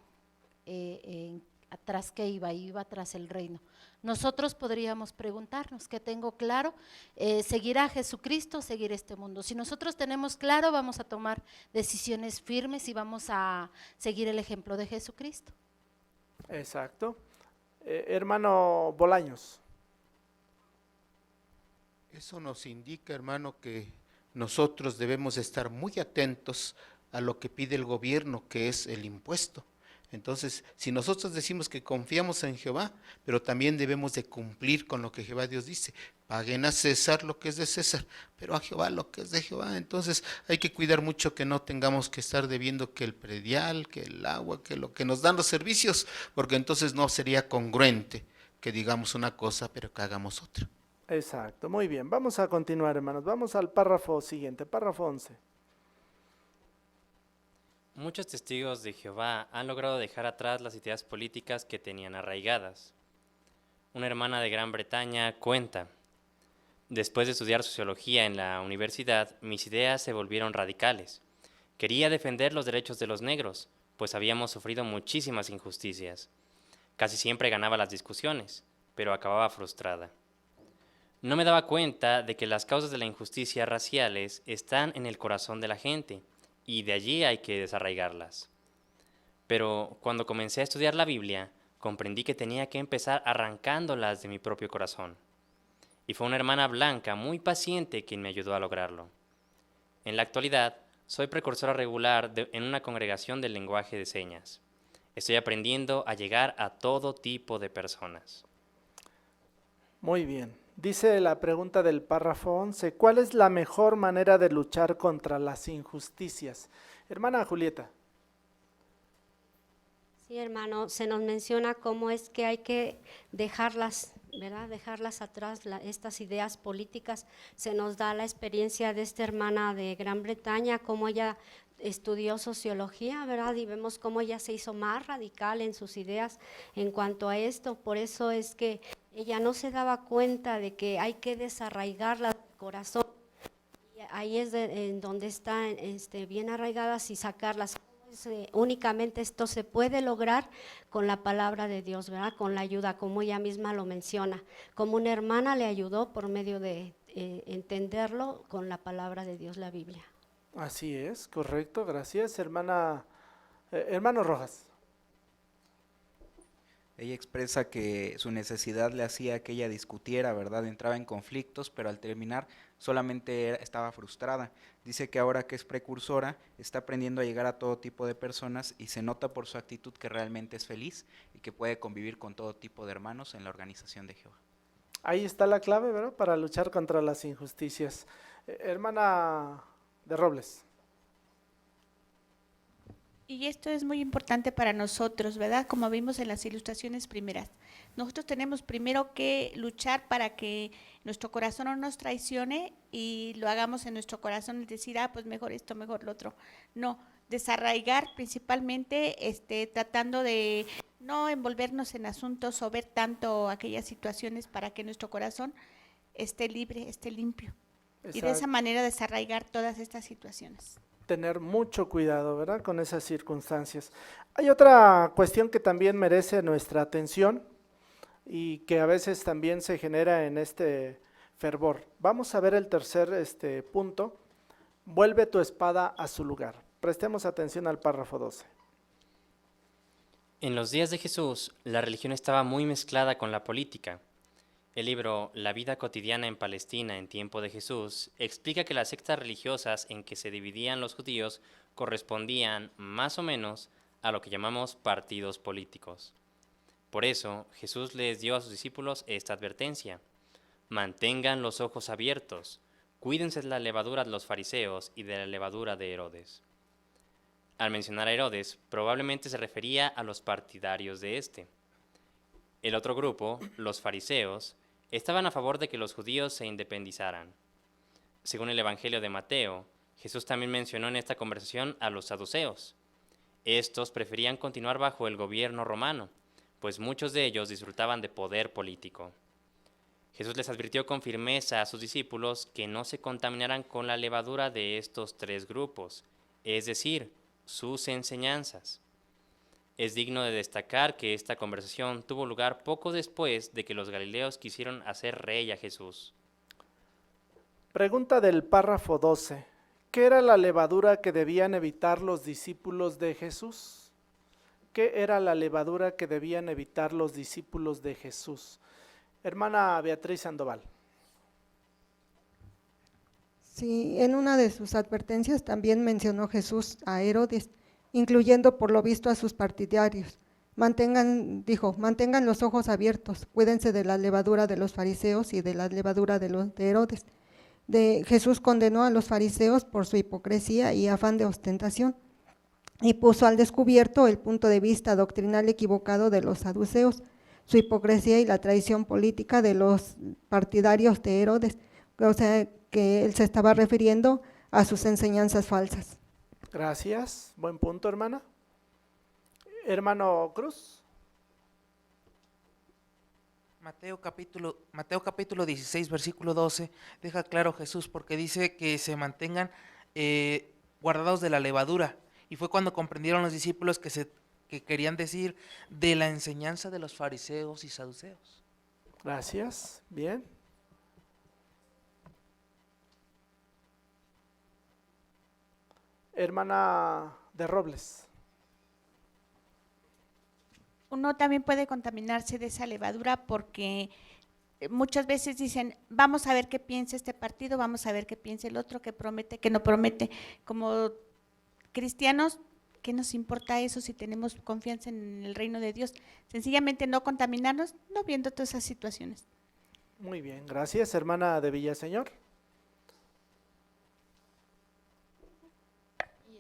atrás que iba tras el reino. Nosotros podríamos preguntarnos, ¿qué tengo claro? ¿Seguir a Jesucristo, seguir este mundo? Si nosotros tenemos claro, vamos a tomar decisiones firmes y vamos a seguir el ejemplo de Jesucristo. Exacto. Hermano Bolaños. Eso nos indica, hermano, que nosotros debemos estar muy atentos a lo que pide el gobierno, que es el impuesto. Entonces, si nosotros decimos que confiamos en Jehová, pero también debemos de cumplir con lo que Jehová Dios dice: paguen a César lo que es de César, pero a Jehová lo que es de Jehová. Entonces hay que cuidar mucho que no tengamos que estar debiendo que el predial, que el agua, que lo que nos dan los servicios, porque entonces no sería congruente que digamos una cosa pero que hagamos otra. Exacto, muy bien. Vamos a continuar, hermanos. Vamos al párrafo siguiente, párrafo 11. Muchos testigos de Jehová han logrado dejar atrás las ideas políticas que tenían arraigadas. Una hermana de Gran Bretaña cuenta: después de estudiar sociología en la universidad, mis ideas se volvieron radicales. Quería defender los derechos de los negros, pues habíamos sufrido muchísimas injusticias. Casi siempre ganaba las discusiones, pero acababa frustrada. No me daba cuenta de que las causas de la injusticia raciales están en el corazón de la gente, y de allí hay que desarraigarlas. Pero cuando comencé a estudiar la Biblia, comprendí que tenía que empezar arrancándolas de mi propio corazón. Y fue una hermana blanca muy paciente quien me ayudó a lograrlo. En la actualidad, soy precursora regular en una congregación del lenguaje de señas. Estoy aprendiendo a llegar a todo tipo de personas. Muy bien. Dice la pregunta del párrafo 11, ¿cuál es la mejor manera de luchar contra las injusticias? Hermana Julieta. Sí, hermano, se nos menciona cómo es que hay que dejarlas, ¿verdad? Dejarlas atrás, estas ideas políticas. Se nos da la experiencia de esta hermana de Gran Bretaña, cómo ella estudió sociología, ¿verdad? Y vemos cómo ella se hizo más radical en sus ideas en cuanto a esto. Por eso es que ella no se daba cuenta de que hay que desarraigarla del corazón. Y ahí es en donde están bien arraigadas y sacarlas. Únicamente esto se puede lograr con la palabra de Dios, ¿verdad? Con la ayuda, como ella misma lo menciona. Como una hermana le ayudó por medio de entenderlo con la palabra de Dios, la Biblia. Así es, correcto, gracias. Hermano Rojas. Ella expresa que su necesidad le hacía que ella discutiera, ¿verdad? Entraba en conflictos, pero al terminar solamente estaba frustrada. Dice que ahora que es precursora, está aprendiendo a llegar a todo tipo de personas y se nota por su actitud que realmente es feliz y que puede convivir con todo tipo de hermanos en la organización de Jehová. Ahí está la clave, ¿verdad? Para luchar contra las injusticias. Hermana de Robles. Y esto es muy importante para nosotros, ¿verdad? Como vimos en las ilustraciones primeras. Nosotros tenemos primero que luchar para que nuestro corazón no nos traicione y lo hagamos en nuestro corazón, es decir, pues mejor esto, mejor lo otro. No, desarraigar principalmente tratando de no envolvernos en asuntos o ver tanto aquellas situaciones para que nuestro corazón esté libre, esté limpio. Exacto. Y de esa manera desarraigar todas estas situaciones. Tener mucho cuidado, ¿verdad?, con esas circunstancias. Hay otra cuestión que también merece nuestra atención y que a veces también se genera en este fervor. Vamos a ver el tercer punto. Vuelve tu espada a su lugar. Prestemos atención al párrafo 12. En los días de Jesús, la religión estaba muy mezclada con la política. El libro La vida cotidiana en Palestina en tiempo de Jesús explica que las sectas religiosas en que se dividían los judíos correspondían, más o menos, a lo que llamamos partidos políticos. Por eso, Jesús les dio a sus discípulos esta advertencia: mantengan los ojos abiertos, cuídense de la levadura de los fariseos y de la levadura de Herodes. Al mencionar a Herodes, probablemente se refería a los partidarios de este. El otro grupo, los fariseos, estaban a favor de que los judíos se independizaran. Según el Evangelio de Mateo, Jesús también mencionó en esta conversación a los saduceos. Estos preferían continuar bajo el gobierno romano, pues muchos de ellos disfrutaban de poder político. Jesús les advirtió con firmeza a sus discípulos que no se contaminaran con la levadura de estos tres grupos, es decir, sus enseñanzas. Es digno de destacar que esta conversación tuvo lugar poco después de que los galileos quisieron hacer rey a Jesús. Pregunta del párrafo 12. ¿Qué era la levadura que debían evitar los discípulos de Jesús? ¿Qué era la levadura que debían evitar los discípulos de Jesús? Hermana Beatriz Sandoval. Sí, en una de sus advertencias también mencionó Jesús a Herodes, incluyendo por lo visto a sus partidarios. Mantengan los ojos abiertos, cuídense de la levadura de los fariseos y de la levadura de Herodes. Jesús condenó a los fariseos por su hipocresía y afán de ostentación y puso al descubierto el punto de vista doctrinal equivocado de los saduceos. su hipocresía y la traición política de los partidarios de Herodes, o sea, que él se estaba refiriendo a sus enseñanzas falsas. Gracias, buen punto, hermana. Hermano Cruz. Mateo capítulo 16, versículo 12, deja claro Jesús porque dice que se mantengan guardados de la levadura. Y fue cuando comprendieron los discípulos que querían decir de la enseñanza de los fariseos y saduceos. Gracias, bien. Hermana de Robles. Uno también puede contaminarse de esa levadura porque muchas veces dicen, vamos a ver qué piensa este partido, vamos a ver qué piensa el otro, qué promete, qué no promete. Como cristianos, ¿qué nos importa eso si tenemos confianza en el reino de Dios? Sencillamente no contaminarnos, no viendo todas esas situaciones. Muy bien, gracias. Hermana de Villaseñor.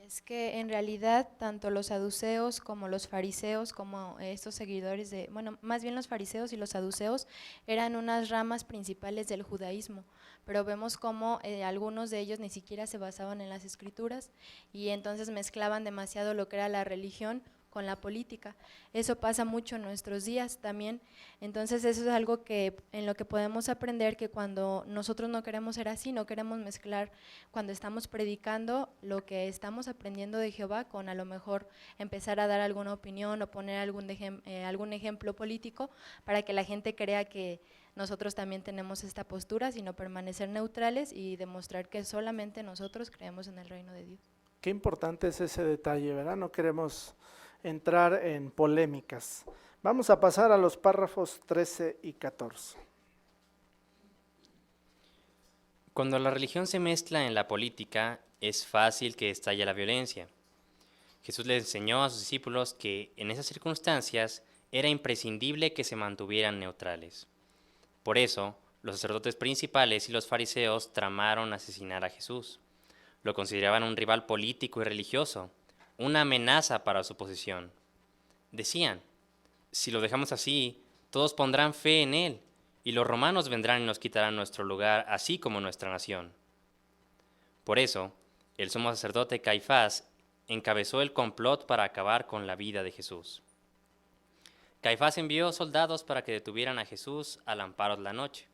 Es que en realidad tanto los saduceos como los fariseos, como estos seguidores de, bueno, más bien los fariseos y los saduceos eran unas ramas principales del judaísmo, pero vemos como algunos de ellos ni siquiera se basaban en las escrituras y entonces mezclaban demasiado lo que era la religión con la política. Eso pasa mucho en nuestros días también, entonces eso es algo que en lo que podemos aprender, que cuando nosotros no queremos ser así, no queremos mezclar cuando estamos predicando lo que estamos aprendiendo de Jehová con a lo mejor empezar a dar alguna opinión o poner algún ejemplo político para que la gente crea que nosotros también tenemos esta postura, sino permanecer neutrales y demostrar que solamente nosotros creemos en el reino de Dios. Qué importante es ese detalle, ¿verdad? No queremos entrar en polémicas. Vamos a pasar a los párrafos 13 y 14. Cuando la religión se mezcla en la política, es fácil que estalle la violencia. Jesús le enseñó a sus discípulos que en esas circunstancias era imprescindible que se mantuvieran neutrales. Por eso, los sacerdotes principales y los fariseos tramaron asesinar a Jesús. Lo consideraban un rival político y religioso, una amenaza para su posición. Decían, si lo dejamos así, todos pondrán fe en él, y los romanos vendrán y nos quitarán nuestro lugar, así como nuestra nación. Por eso, el sumo sacerdote Caifás encabezó el complot para acabar con la vida de Jesús. Caifás envió soldados para que detuvieran a Jesús al amparo de la noche.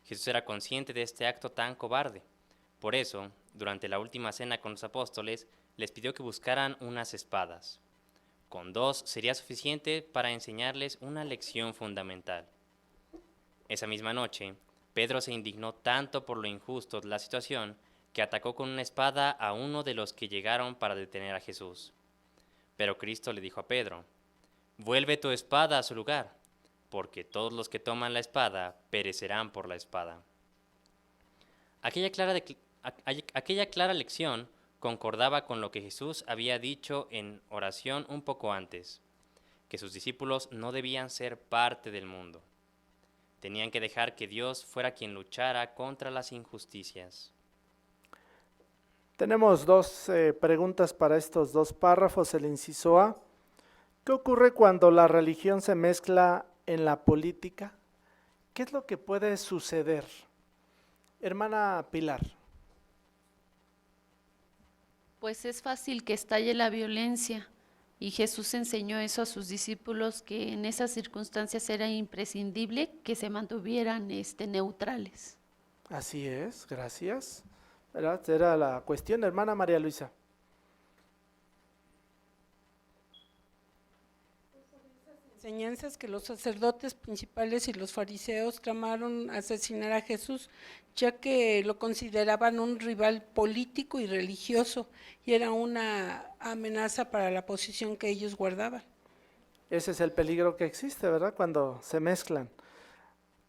Jesús era consciente de este acto tan cobarde. Por eso, durante la última cena con los apóstoles, les pidió que buscaran unas espadas. Con 2 sería suficiente para enseñarles una lección fundamental. Esa misma noche, Pedro se indignó tanto por lo injusto de la situación que atacó con una espada a uno de los que llegaron para detener a Jesús. Pero Cristo le dijo a Pedro, «Vuelve tu espada a su lugar, porque todos los que toman la espada perecerán por la espada». Aquella clara lección concordaba con lo que Jesús había dicho en oración un poco antes, que sus discípulos no debían ser parte del mundo. Tenían que dejar que Dios fuera quien luchara contra las injusticias. Tenemos 2 preguntas para estos 2 párrafos. El inciso A, ¿qué ocurre cuando la religión se mezcla en la política? ¿Qué es lo que puede suceder? Hermana Pilar. Pues es fácil que estalle la violencia y Jesús enseñó eso a sus discípulos, que en esas circunstancias era imprescindible que se mantuvieran neutrales. Así es, gracias. ¿Verdad? Era la cuestión, hermana María Luisa. Enseñanzas que los sacerdotes principales y los fariseos tramaron asesinar a Jesús, ya que lo consideraban un rival político y religioso y era una amenaza para la posición que ellos guardaban. Ese es el peligro que existe, ¿verdad? Cuando se mezclan.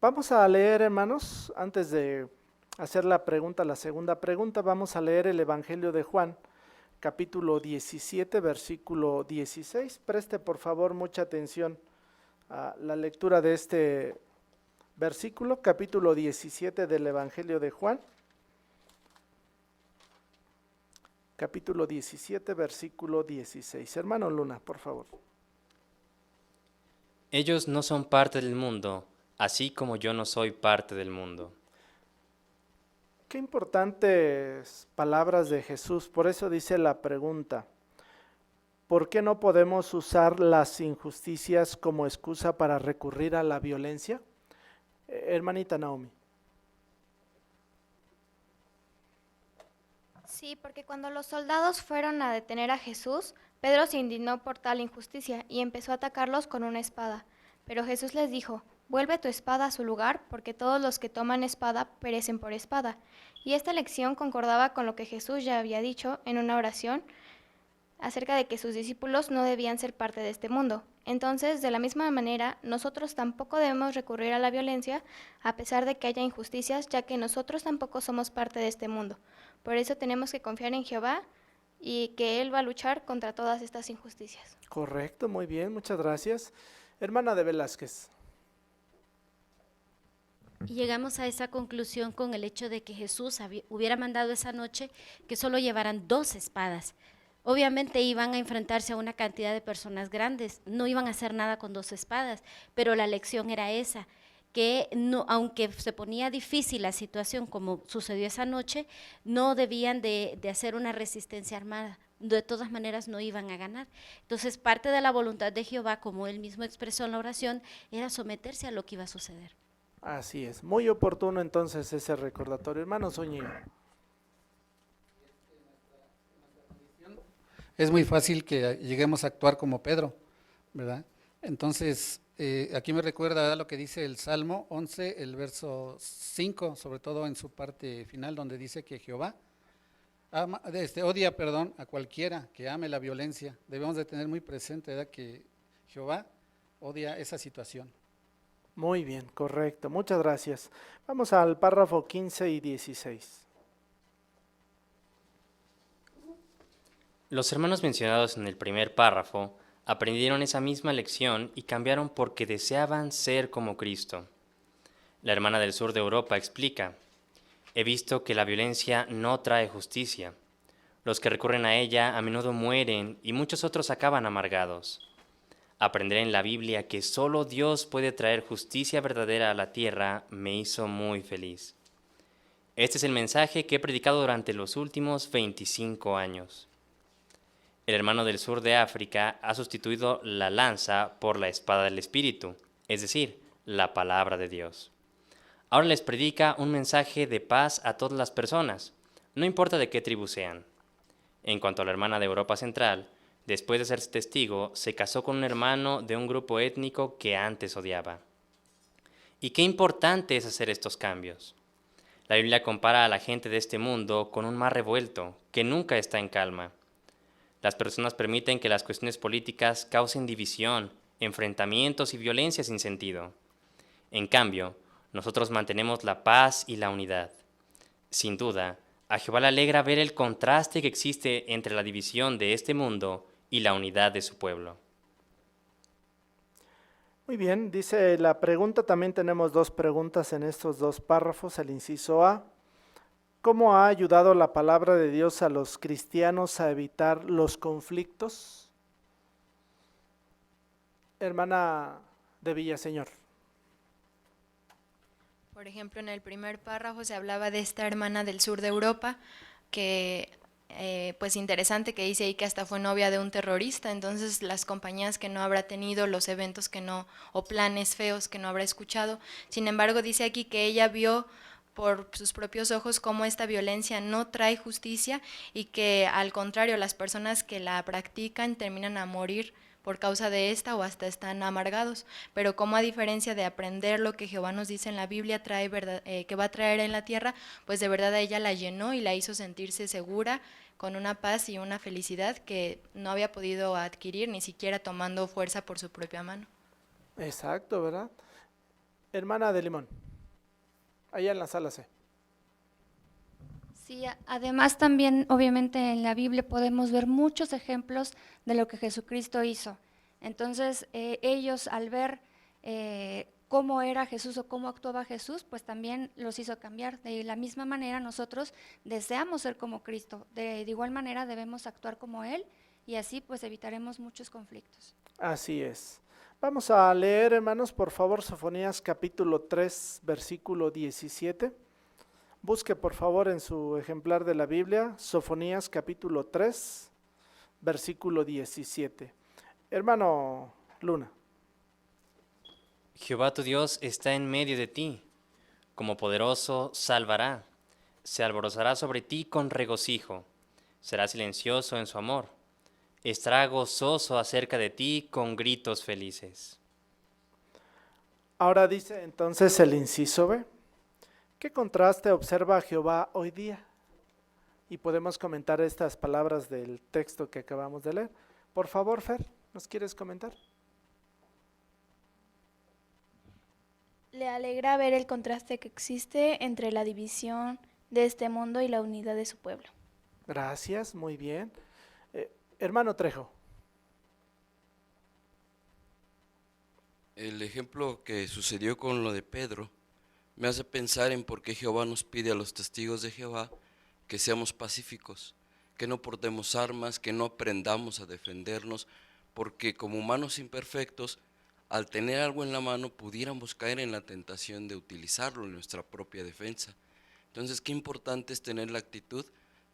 Vamos a leer, hermanos, antes de hacer la segunda pregunta, vamos a leer el Evangelio de Juan, capítulo 17, versículo 16. Preste por favor mucha atención a la lectura de este versículo, capítulo 17 del Evangelio de Juan. Capítulo 17, versículo 16. Hermano Luna, por favor. Ellos no son parte del mundo, así como yo no soy parte del mundo. Qué importantes palabras de Jesús, por eso dice la pregunta, ¿por qué no podemos usar las injusticias como excusa para recurrir a la violencia? Hermanita Naomi. Sí, porque cuando los soldados fueron a detener a Jesús, Pedro se indignó por tal injusticia y empezó a atacarlos con una espada. Pero Jesús les dijo, vuelve tu espada a su lugar, porque todos los que toman espada perecen por espada. Y esta lección concordaba con lo que Jesús ya había dicho en una oración acerca de que sus discípulos no debían ser parte de este mundo. Entonces, de la misma manera, nosotros tampoco debemos recurrir a la violencia a pesar de que haya injusticias, ya que nosotros tampoco somos parte de este mundo. Por eso tenemos que confiar en Jehová y que Él va a luchar contra todas estas injusticias. Correcto, muy bien, muchas gracias. Hermana de Velázquez. Y llegamos a esa conclusión con el hecho de que Jesús hubiera mandado esa noche que solo llevaran 2 espadas. Obviamente iban a enfrentarse a una cantidad de personas grandes, no iban a hacer nada con 2 espadas, pero la lección era esa, que no, aunque se ponía difícil la situación como sucedió esa noche, no debían de hacer una resistencia armada, de todas maneras no iban a ganar. Entonces parte de la voluntad de Jehová, como él mismo expresó en la oración, era someterse a lo que iba a suceder. Así es, muy oportuno entonces ese recordatorio. Hermano Zúñiga. Es muy fácil que lleguemos a actuar como Pedro, ¿verdad? Entonces, aquí me recuerda lo que dice el Salmo 11, el verso 5, sobre todo en su parte final, donde dice que Jehová odia a cualquiera que ame la violencia. Debemos de tener muy presente, ¿verdad?, que Jehová odia esa situación. Muy bien, correcto, muchas gracias. Vamos al párrafo 15 y 16. Los hermanos mencionados en el primer párrafo aprendieron esa misma lección y cambiaron porque deseaban ser como Cristo. La hermana del sur de Europa explica, he visto que la violencia no trae justicia. Los que recurren a ella a menudo mueren y muchos otros acaban amargados. Aprender en la Biblia que solo Dios puede traer justicia verdadera a la tierra me hizo muy feliz. Este es el mensaje que he predicado durante los últimos 25 años. El hermano del sur de África ha sustituido la lanza por la espada del Espíritu, es decir, la palabra de Dios. Ahora les predica un mensaje de paz a todas las personas, no importa de qué tribu sean. En cuanto a la hermana de Europa Central, después de ser testigo, se casó con un hermano de un grupo étnico que antes odiaba. ¿Y qué importante es hacer estos cambios? La Biblia compara a la gente de este mundo con un mar revuelto, que nunca está en calma. Las personas permiten que las cuestiones políticas causen división, enfrentamientos y violencia sin sentido. En cambio, nosotros mantenemos la paz y la unidad. Sin duda, a Jehová le alegra ver el contraste que existe entre la división de este mundo y la unidad de su pueblo. Muy bien, dice la pregunta, también tenemos 2 preguntas en estos 2 párrafos, el inciso A. ¿Cómo ha ayudado la palabra de Dios a los cristianos a evitar los conflictos? Hermana de Villaseñor. Por ejemplo, en el primer párrafo se hablaba de esta hermana del sur de Europa, que pues interesante que dice ahí que hasta fue novia de un terrorista, entonces las compañías que no habrá tenido, los eventos que no, o planes feos que no habrá escuchado. Sin embargo, dice aquí que ella vio por sus propios ojos cómo esta violencia no trae justicia y que al contrario las personas que la practican terminan a morir por causa de esta o hasta están amargados, pero como a diferencia de aprender lo que Jehová nos dice en la Biblia trae que va a traer en la tierra, pues de verdad a ella la llenó y la hizo sentirse segura, con una paz y una felicidad que no había podido adquirir ni siquiera tomando fuerza por su propia mano. Exacto, ¿verdad? Hermana de Limón. Allá en la sala C. Sí, además también obviamente en la Biblia podemos ver muchos ejemplos de lo que Jesucristo hizo. Entonces ellos al ver cómo era Jesús o cómo actuaba Jesús, pues también los hizo cambiar. De la misma manera nosotros deseamos ser como Cristo, de igual manera debemos actuar como Él y así pues evitaremos muchos conflictos. Así es. Vamos a leer, hermanos, por favor, Sofonías capítulo 3, versículo 17. Busque, por favor, en su ejemplar de la Biblia, Sofonías capítulo 3, versículo 17. Hermano Luna. Jehová tu Dios está en medio de ti, como poderoso salvará, se alborozará sobre ti con regocijo, será silencioso en su amor, estará gozoso acerca de ti con gritos felices. Ahora dice entonces el inciso B. ¿Qué contraste observa Jehová hoy día? Y podemos comentar estas palabras del texto que acabamos de leer. Por favor, Fer, ¿nos quieres comentar? Le alegra ver el contraste que existe entre la división de este mundo y la unidad de su pueblo. Gracias, muy bien. Hermano Trejo. El ejemplo que sucedió con lo de Pedro me hace pensar en por qué Jehová nos pide a los testigos de Jehová que seamos pacíficos, que no portemos armas, que no aprendamos a defendernos, porque como humanos imperfectos, al tener algo en la mano, pudiéramos caer en la tentación de utilizarlo en nuestra propia defensa. Entonces, qué importante es tener la actitud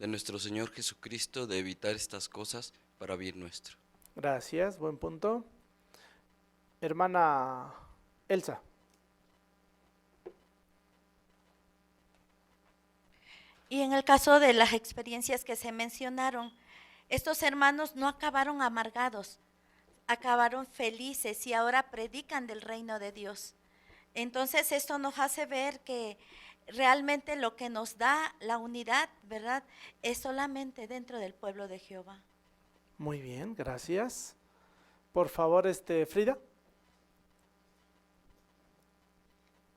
de nuestro Señor Jesucristo de evitar estas cosas para bien nuestro. Gracias, buen punto. Hermana Elsa. Y en el caso de las experiencias que se mencionaron, estos hermanos no acabaron amargados, acabaron felices y ahora predican del reino de Dios. Entonces esto nos hace ver que realmente lo que nos da la unidad, ¿verdad?, es solamente dentro del pueblo de Jehová. Muy bien, gracias. Por favor, Frida.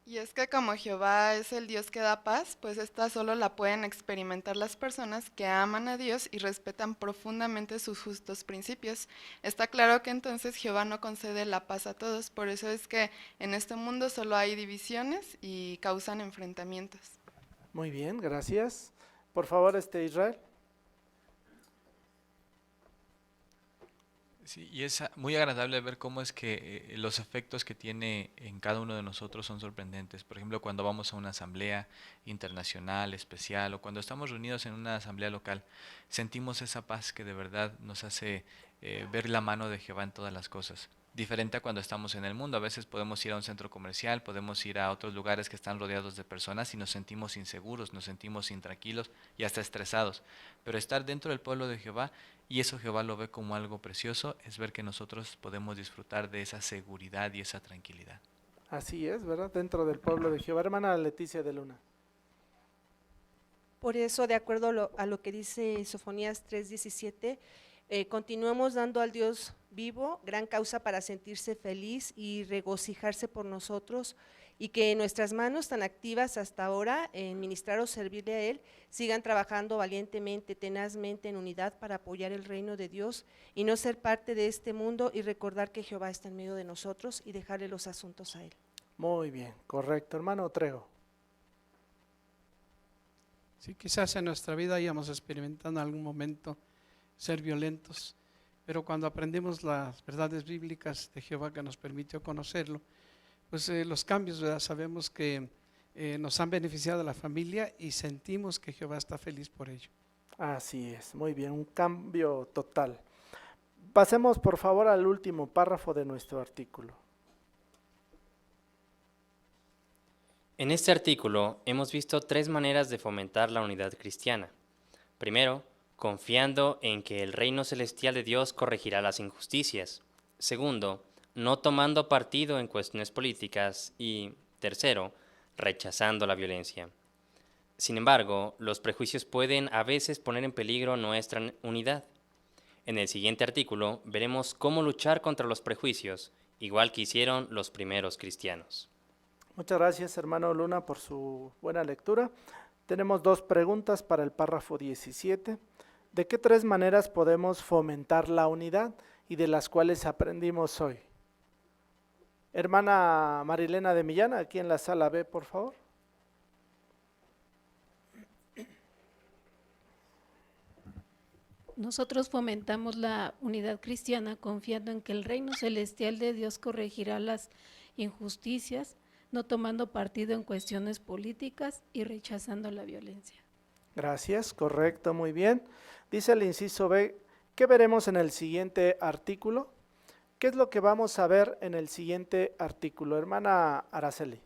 Y es que como Jehová es el Dios que da paz, pues esta solo la pueden experimentar las personas que aman a Dios y respetan profundamente sus justos principios. Está claro que entonces Jehová no concede la paz a todos, por eso es que en este mundo solo hay divisiones y causan enfrentamientos. Muy bien, gracias. Por favor, Israel. Sí, y es muy agradable ver cómo es que los efectos que tiene en cada uno de nosotros son sorprendentes. Por ejemplo, cuando vamos a una asamblea internacional, especial, o cuando estamos reunidos en una asamblea local, sentimos esa paz que de verdad nos hace ver la mano de Jehová en todas las cosas. Diferente a cuando estamos en el mundo. A veces podemos ir a un centro comercial, podemos ir a otros lugares que están rodeados de personas y nos sentimos inseguros, nos sentimos intranquilos y hasta estresados. Pero estar dentro del pueblo de Jehová, y eso Jehová lo ve como algo precioso, es ver que nosotros podemos disfrutar de esa seguridad y esa tranquilidad. Así es, ¿verdad? Dentro del pueblo de Jehová. Hermana Leticia de Luna. Por eso, de acuerdo a lo que dice Sofonías 3:17, continuemos dando al Dios vivo gran causa para sentirse feliz y regocijarse por nosotros, y que nuestras manos tan activas hasta ahora en ministrar o servirle a Él sigan trabajando valientemente, tenazmente en unidad para apoyar el reino de Dios y no ser parte de este mundo, y recordar que Jehová está en medio de nosotros y dejarle los asuntos a Él. Muy bien, correcto. Hermano Trejo. Sí, quizás en nuestra vida hayamos experimentado en algún momento ser violentos, pero cuando aprendimos las verdades bíblicas de Jehová que nos permitió conocerlo, pues los cambios, ¿verdad? Sabemos que nos han beneficiado a la familia y sentimos que Jehová está feliz por ello. Así es, muy bien, un cambio total. Pasemos por favor al último párrafo de nuestro artículo. En este artículo hemos visto 3 maneras de fomentar la unidad cristiana. Primero, confiando en que el reino celestial de Dios corregirá las injusticias. Segundo, no tomando partido en cuestiones políticas. Y tercero, rechazando la violencia. Sin embargo, los prejuicios pueden a veces poner en peligro nuestra unidad. En el siguiente artículo veremos cómo luchar contra los prejuicios, igual que hicieron los primeros cristianos. Muchas gracias, hermano Luna, por su buena lectura. Tenemos 2 preguntas para el párrafo 17. ¿De qué 3 maneras podemos fomentar la unidad y de las cuales aprendimos hoy? Hermana Marilena de Millán, aquí en la sala B, por favor. nosotros fomentamos la unidad cristiana confiando en que el reino celestial de Dios corregirá las injusticias, no tomando partido en cuestiones políticas y rechazando la violencia. Gracias, correcto, muy bien. Dice el inciso B, ¿qué veremos en el siguiente artículo? ¿Qué es lo que vamos a ver en el siguiente artículo? Hermana Araceli.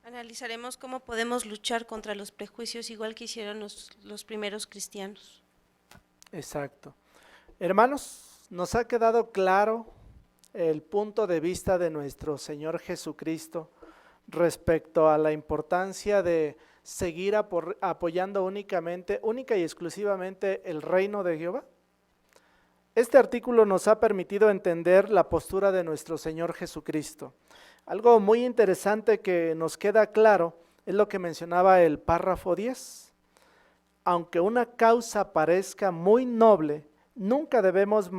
Analizaremos cómo podemos luchar contra los prejuicios igual que hicieron los primeros cristianos. Exacto. Hermanos, nos ha quedado claro el punto de vista de nuestro Señor Jesucristo respecto a la importancia de seguir apoyando única y exclusivamente el reino de Jehová. Este artículo nos ha permitido entender la postura de nuestro Señor Jesucristo. Algo muy interesante que nos queda claro es lo que mencionaba el párrafo 10. Aunque una causa parezca muy noble, nunca debemos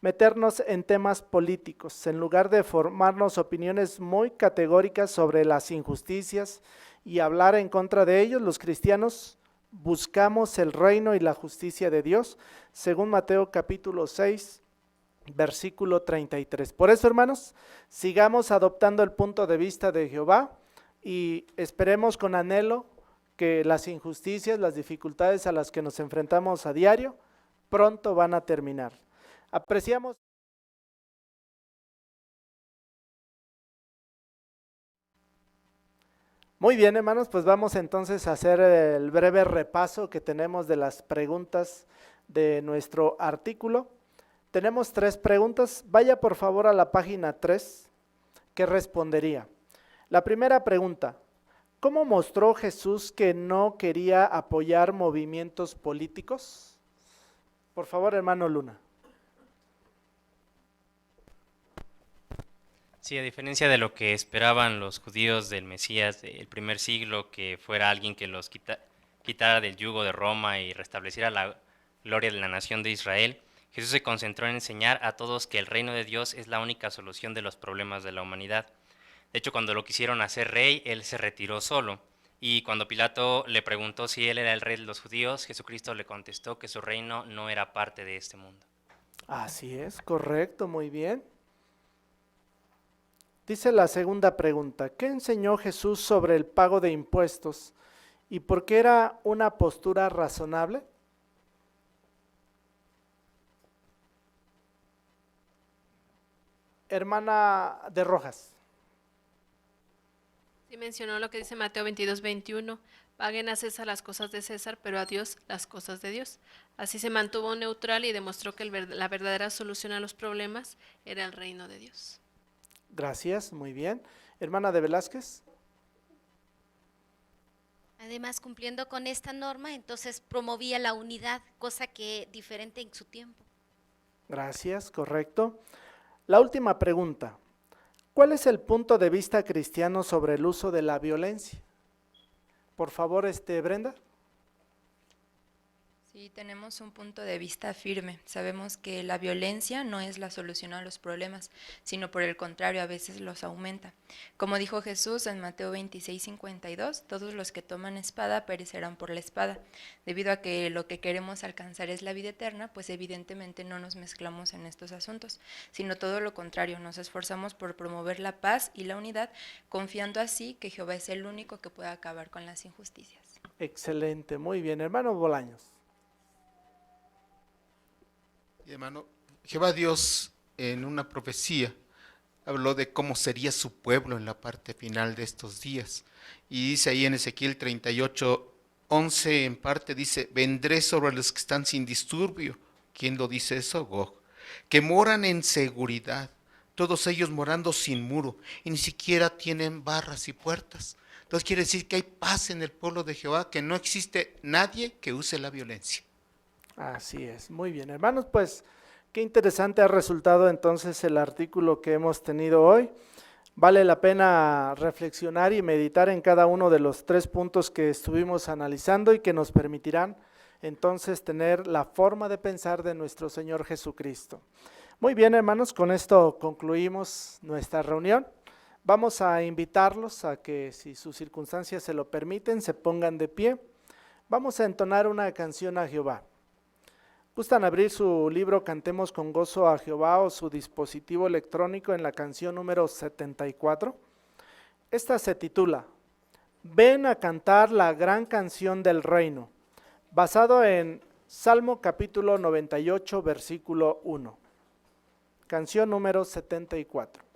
meternos en temas políticos, en lugar de formarnos opiniones muy categóricas sobre las injusticias y hablar en contra de ellos. Los cristianos buscamos el reino y la justicia de Dios, según Mateo capítulo 6, versículo 33. Por eso, hermanos, sigamos adoptando el punto de vista de Jehová y esperemos con anhelo que las injusticias, las dificultades a las que nos enfrentamos a diario, pronto van a terminar. Apreciamos. Muy bien, hermanos, pues vamos entonces a hacer el breve repaso que tenemos de las preguntas de nuestro artículo. Tenemos 3 preguntas. Vaya por favor a la página 3, ¿qué respondería? La primera pregunta, ¿cómo mostró Jesús que no quería apoyar movimientos políticos? Por favor, hermano Luna. Sí, a diferencia de lo que esperaban los judíos del Mesías del primer siglo, que fuera alguien que los quitara del yugo de Roma y restableciera la gloria de la nación de Israel, Jesús se concentró en enseñar a todos que el reino de Dios es la única solución de los problemas de la humanidad. De hecho, cuando lo quisieron hacer rey, él se retiró solo. Y cuando Pilato le preguntó si él era el rey de los judíos, Jesucristo le contestó que su reino no era parte de este mundo. Así es, correcto, muy bien. Dice la segunda pregunta, ¿qué enseñó Jesús sobre el pago de impuestos y por qué era una postura razonable? Hermana de Rojas. Sí mencionó lo que dice Mateo 22:21, paguen a César las cosas de César, pero a Dios las cosas de Dios. Así se mantuvo neutral y demostró que la verdadera solución a los problemas era el reino de Dios. Gracias, muy bien. Hermana de Velázquez. Además, cumpliendo con esta norma, entonces promovía la unidad, cosa que diferente en su tiempo. Gracias, correcto. La última pregunta, ¿cuál es el punto de vista cristiano sobre el uso de la violencia? Por favor, Brenda. Sí, tenemos un punto de vista firme. Sabemos que la violencia no es la solución a los problemas, sino por el contrario, a veces los aumenta. Como dijo Jesús en Mateo 26:52, todos los que toman espada perecerán por la espada. Debido a que lo que queremos alcanzar es la vida eterna, pues evidentemente no nos mezclamos en estos asuntos, sino todo lo contrario, nos esforzamos por promover la paz y la unidad, confiando así que Jehová es el único que puede acabar con las injusticias. Excelente, muy bien. Hermano Bolaños. Hermano, Jehová Dios en una profecía habló de cómo sería su pueblo en la parte final de estos días. Y dice ahí en Ezequiel 38:11, en parte dice, vendré sobre los que están sin disturbio. ¿Quién lo dice eso? Gog. Que moran en seguridad, todos ellos morando sin muro, y ni siquiera tienen barras y puertas. Entonces quiere decir que hay paz en el pueblo de Jehová, que no existe nadie que use la violencia. Así es, muy bien, hermanos, pues qué interesante ha resultado entonces el artículo que hemos tenido hoy. Vale la pena reflexionar y meditar en cada uno de los 3 puntos que estuvimos analizando y que nos permitirán entonces tener la forma de pensar de nuestro Señor Jesucristo. Muy bien, hermanos, con esto concluimos nuestra reunión. Vamos a invitarlos a que, si sus circunstancias se lo permiten, se pongan de pie. Vamos a entonar una canción a Jehová. ¿Gustan abrir su libro Cantemos con Gozo a Jehová o su dispositivo electrónico en la canción número 74? Esta se titula Ven a cantar la gran canción del reino, basado en Salmo capítulo 98, versículo 1. Canción número 74.